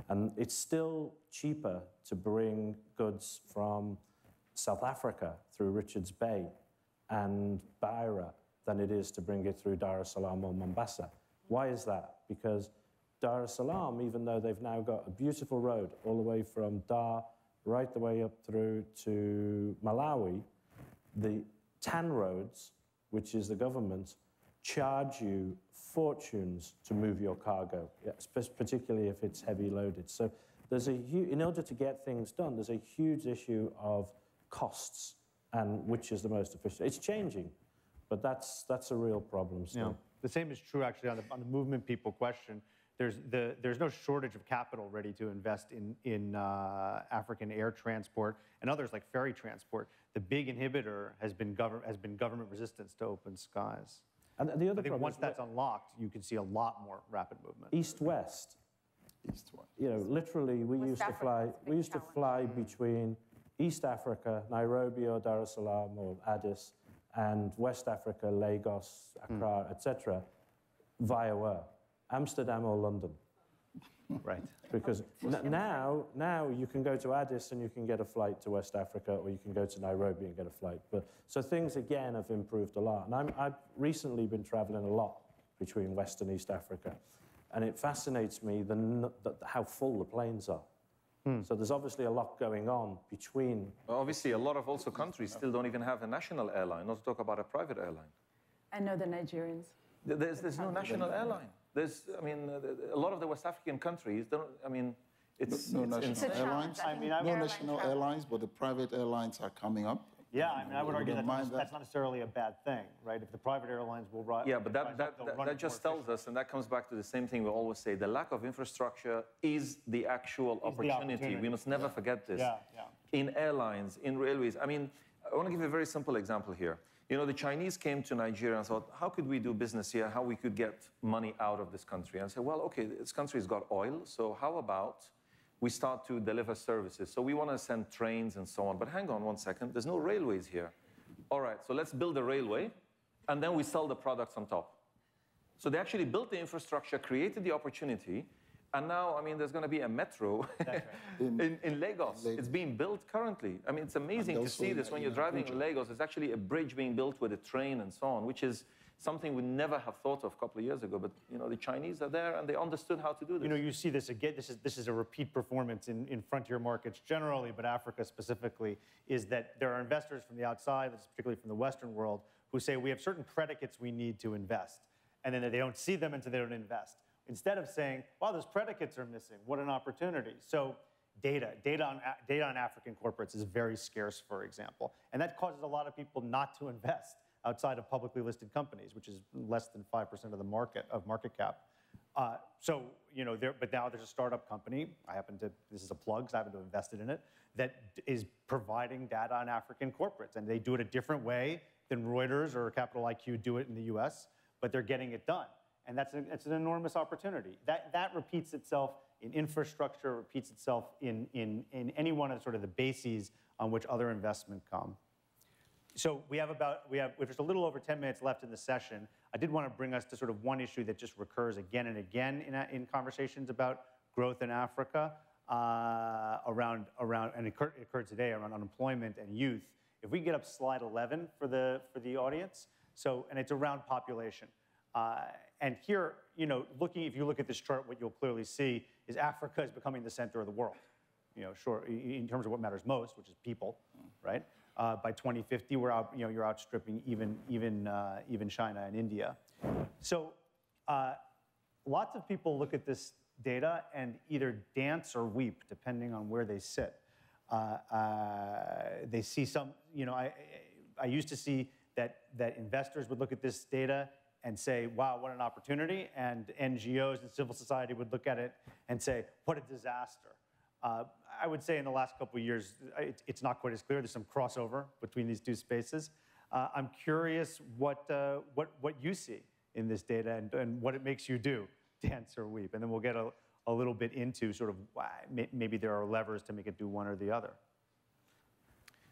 And it's still cheaper to bring goods from South Africa through Richards Bay and Beira than it is to bring it through Dar es Salaam or Mombasa. Why is that? Because Dar es Salaam, even though they've now got a beautiful road all the way from Dar right the way up through to Malawi, the TAN roads, which is the government, charge you fortunes to move your cargo, particularly if it's heavy loaded. So in order to get things done, there's a huge issue of costs and which is the most efficient. It's changing, but that's a real problem still. Yeah. The same is true actually on the movement people question. There's no shortage of capital ready to invest in African air transport and others like ferry transport. The big inhibitor has been government resistance to open skies. And the other I think problem once is that's unlocked, you can see a lot more rapid movement. East-west. East-west. You know, literally, we used to fly between East Africa, Nairobi or Dar es Salaam or Addis, and West Africa, Lagos, Accra, etc., via where? Amsterdam or London. Right. Because now you can go to Addis and you can get a flight to West Africa, or you can go to Nairobi and get a flight. So things, again, have improved a lot. And I've recently been traveling a lot between West and East Africa. And it fascinates me how full the planes are. So there's obviously a lot going on between... Well, obviously, a lot of also countries still don't even have a national airline, not to talk about a private airline. I know the Nigerians. There's no national airline. A lot of the West African countries don't, it's no national airlines. No national airlines, but the private airlines are coming up. Yeah, I would argue that's not necessarily a bad thing, right? If the private airlines will run... Yeah, but that just tells us, and that comes back to the same thing we always say, the lack of infrastructure is the actual opportunity. We must never forget this. Yeah. In airlines, in railways. I want to give you a very simple example here. You know, the Chinese came to Nigeria and thought, how could we do business here? How we could get money out of this country? And I said, well, okay, this country's got oil, so how about we start to deliver services? So we want to send trains and so on. But hang on one second, there's no railways here. All right, so let's build a railway, and then we sell the products on top. So they actually built the infrastructure, created the opportunity, and now, there's going to be a metro in Lagos. It's being built currently. It's amazing to see this when you're driving in Lagos. There's actually a bridge being built with a train and so on, which is something we never have thought of a couple of years ago. But, the Chinese are there, and they understood how to do this. You see this again. This is a repeat performance in frontier markets generally, but Africa specifically, is that there are investors from the outside, particularly from the Western world, who say we have certain predicates we need to invest, and then they don't see them until they don't invest. Instead of saying, wow, those predicates are missing, what an opportunity. So data on African corporates is very scarce, for example. And that causes a lot of people not to invest outside of publicly listed companies, which is less than 5% of the market cap. But now there's a startup company, this is a plug, because I happen to have invested in it, that is providing data on African corporates. And they do it a different way than Reuters or Capital IQ do it in the US, but they're getting it done. And it's an enormous opportunity. That repeats itself in infrastructure, repeats itself in any one of sort of the bases on which other investment come. So we have just a little over 10 minutes left in the session. I did want to bring us to sort of one issue that just recurs again and again in conversations about growth in Africa, and it occurred today around unemployment and youth. If we get up slide 11 for the audience, and it's around population. And here, if you look at this chart, what you'll clearly see is Africa is becoming the center of the world. In terms of what matters most, which is people, right? By 2050, you're outstripping even China and India. So, lots of people look at this data and either dance or weep, depending on where they sit. They see some. I used to see that investors would look at this data and say, wow, what an opportunity, and NGOs and civil society would look at it and say, what a disaster. I would say in the last couple of years, it's not quite as clear. There's some crossover between these two spaces. I'm curious what you see in this data and what it makes you do, dance or weep. And then we'll get a little bit into sort of why maybe there are levers to make it do one or the other.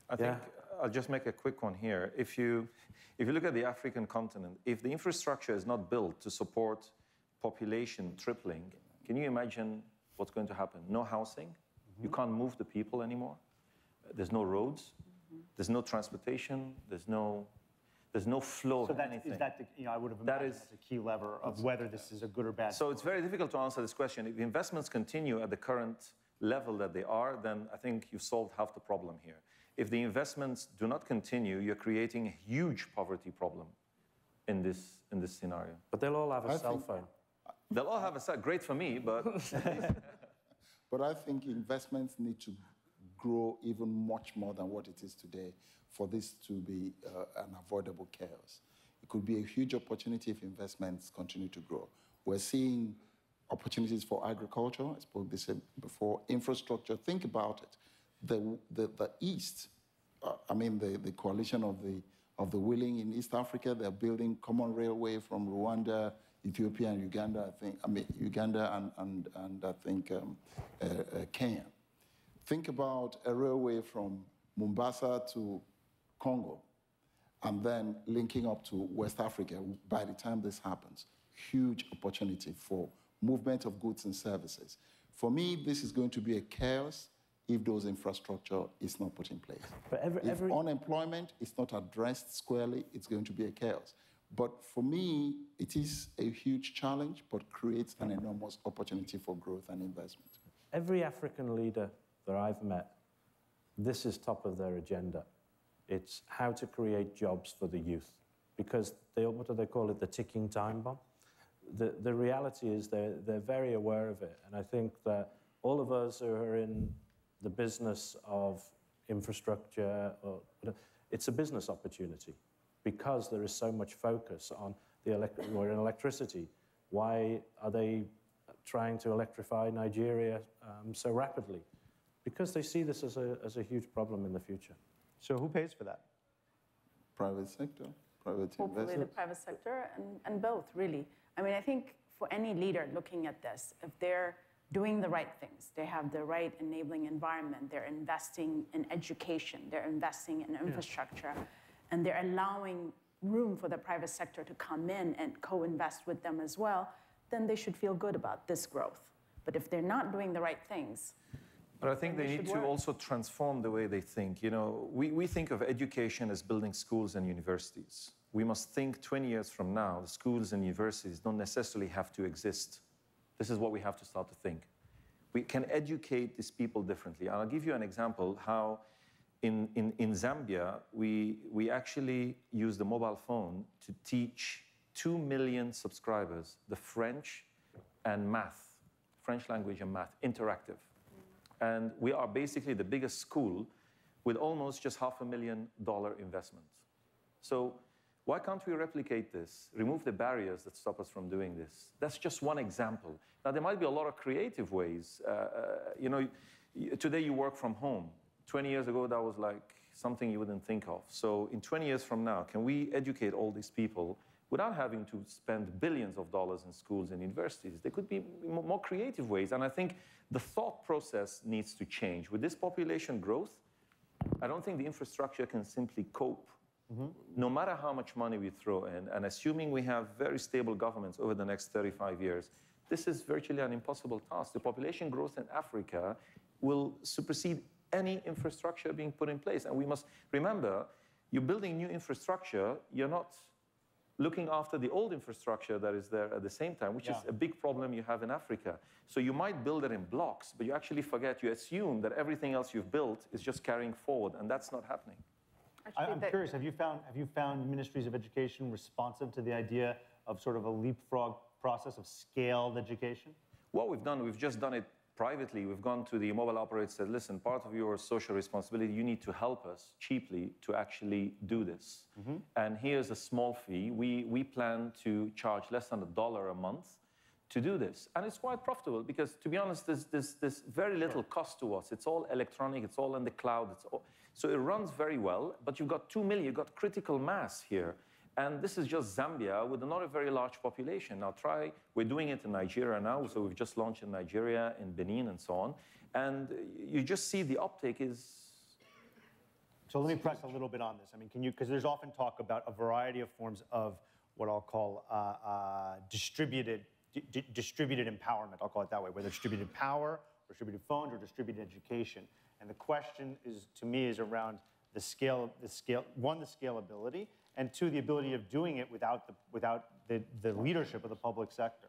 I think I'll just make a quick one here. If you look at the African continent, if the infrastructure is not built to support population tripling, can you imagine what's going to happen? No housing, you can't move the people anymore. There's no roads, there's no transportation, there's no flow of anything. Is that I would have imagined that's a key lever of whether this is a good or bad So it's very difficult to answer this question. If the investments continue at the current level that they are, then I think you've solved half the problem here. If the investments do not continue, you're creating a huge poverty problem in this scenario. But they'll all have a cell phone. They'll all have a cell. Great for me, but... But I think investments need to grow even much more than what it is today for this to be an avoidable chaos. It could be a huge opportunity if investments continue to grow. We're seeing opportunities for agriculture, I spoke this before, infrastructure. Think about it. The East, the coalition of the willing in East Africa, they're building common railway from Rwanda, Ethiopia, and Uganda, Uganda and I think Kenya. Think about a railway from Mombasa to Congo, and then linking up to West Africa by the time this happens. Huge opportunity for movement of goods and services. For me, this is going to be a chaos if those infrastructure is not put in place. But if unemployment is not addressed squarely, it's going to be a chaos. But for me, it is a huge challenge, but creates an enormous opportunity for growth and investment. Every African leader that I've met, this is top of their agenda. It's how to create jobs for the youth, because what do they call it, the ticking time bomb? The reality is they're very aware of it, and I think that all of us who are in the business of infrastructure, it's a business opportunity, because there is so much focus on we're in electricity. Why are they trying to electrify Nigeria so rapidly? Because they see this as a huge problem in the future. So who pays for that? Private sector, private Hopefully investors. the private sector and both, really. I mean, I think for any leader looking at this, if they're doing the right things, they have the right enabling environment, they're investing in education, they're investing in infrastructure, and they're allowing room for the private sector to come in and co-invest with them as well, then they should feel good about this growth. But if they're not doing the right things, but I think they need to also transform the way they think. You know, we think of education as building schools and universities. We must think 20 years from now, the schools and universities don't necessarily have to exist. This is what we have to start to think. We can educate these people differently. And I'll give you an example how in Zambia, we actually use the mobile phone to teach 2 million subscribers the French and math, French language and math, interactive. And we are basically the biggest school with almost just $500,000 investment. So why can't we replicate this, remove the barriers that stop us from doing this? That's just one example. Now, there might be a lot of creative ways. Today you work from home. 20 years ago, that was like something you wouldn't think of. So in 20 years from now, can we educate all these people without having to spend billions of dollars in schools and universities? There could be more creative ways. And I think the thought process needs to change. With this population growth, I don't think the infrastructure can simply cope. No matter how much money we throw in, and assuming we have very stable governments over the next 35 years, this is virtually an impossible task. The population growth in Africa will supersede any infrastructure being put in place. And we must remember, you're building new infrastructure, you're not looking after the old infrastructure that is there at the same time, which is a big problem you have in Africa. So you might build it in blocks, but you actually forget, you assume that everything else you've built is just carrying forward, and that's not happening. I'm curious, have you found ministries of education responsive to the idea of sort of a leapfrog process of scaled education? What we've done, we've just done it privately. We've gone to the mobile operator and said, listen, part of your social responsibility, you need to help us cheaply to actually do this. And here's a small fee. We plan to charge less than $1 a month to do this. And it's quite profitable because, to be honest, there's very little cost to us. It's all electronic. It's all in the cloud. So it runs very well, but you've got 2 million. You've got critical mass here. And this is just Zambia with not a very large population. Now we're doing it in Nigeria now, so we've just launched in Nigeria, in Benin, and so on. And you just see the uptake is... So let me press a little bit on this. I mean, because there's often talk about a variety of forms of what I'll call distributed empowerment, I'll call it that way, whether distributed power, or distributed phones, or distributed education. And the question is, to me, is around the scalability, and two, the ability of doing it without the leadership of the public sector.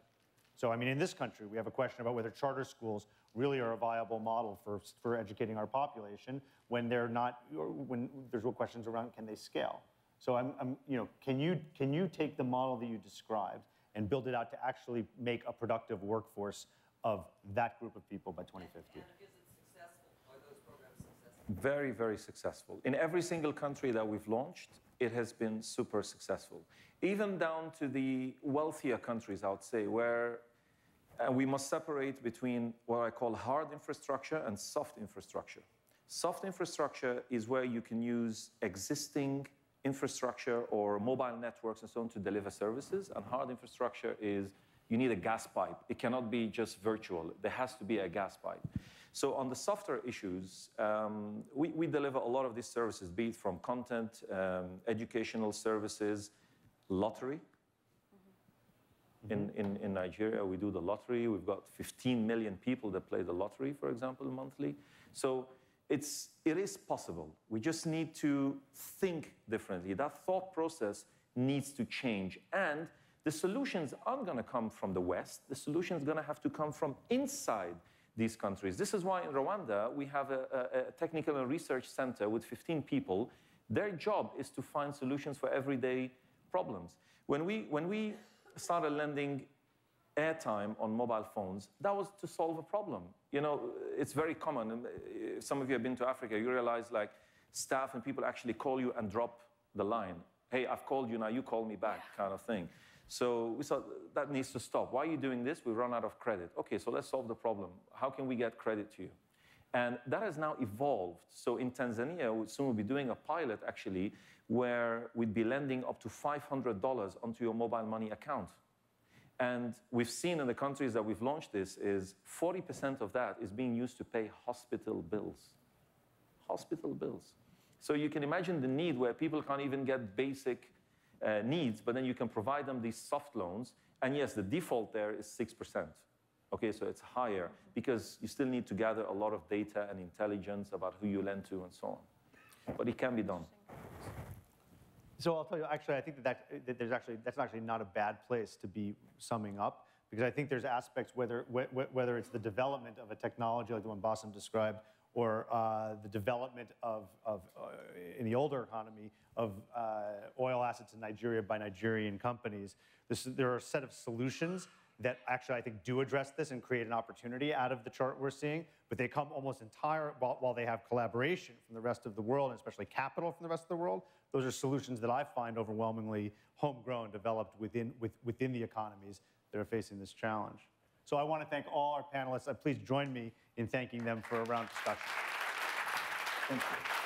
So, I mean, in this country, we have a question about whether charter schools really are a viable model for educating our population when they're not, when there's real questions around can they scale. So, can you take the model that you described and build it out to actually make a productive workforce of that group of people by 2050. And is it successful? Are those programs successful? Very, very successful. In every single country that we've launched, it has been super successful. Even down to the wealthier countries, I would say, where we must separate between what I call hard infrastructure and soft infrastructure. Soft infrastructure is where you can use existing infrastructure or mobile networks and so on to deliver services, and hard infrastructure is you need a gas pipe. It cannot be just virtual. There has to be a gas pipe. So on the softer issues, we deliver a lot of these services, be it from content, educational services, lottery. In Nigeria, we do the lottery. We've got 15 million people that play the lottery, for example, monthly. So it is possible. We just need to think differently. That thought process needs to change. And the solutions aren't going to come from the West. The solutions are going to have to come from inside these countries. This is why in Rwanda, we have a technical and research center with 15 people. Their job is to find solutions for everyday problems. When we started lending airtime on mobile phones, that was to solve a problem. You know, it's very common. And if some of you have been to Africa, you realize like staff and people actually call you and drop the line. Hey, I've called you, now you call me back, kind of thing. So we thought that needs to stop. Why are you doing this? We run out of credit. Okay, so let's solve the problem. How can we get credit to you? And that has now evolved. So in Tanzania, we soon will be doing a pilot actually where we'd be lending up to $500 onto your mobile money account. And we've seen in the countries that we've launched this is 40% of that is being used to pay hospital bills. Hospital bills. So you can imagine the need where people can't even get basic needs, but then you can provide them these soft loans. And yes, the default there is 6%. Okay, so it's higher because you still need to gather a lot of data and intelligence about who you lend to and so on. But it can be done. So I'll tell you, actually, I think that's actually not a bad place to be summing up, because I think there's aspects, whether it's the development of a technology like the one Bassem described, or the development of in the older economy, of oil assets in Nigeria by Nigerian companies. There are a set of solutions that actually I think do address this and create an opportunity out of the chart we're seeing, but they come almost while they have collaboration from the rest of the world, and especially capital from the rest of the world. Those are solutions that I find overwhelmingly homegrown, developed within the economies that are facing this challenge. So I want to thank all our panelists. Please join me in thanking them for a round discussion. Thank you.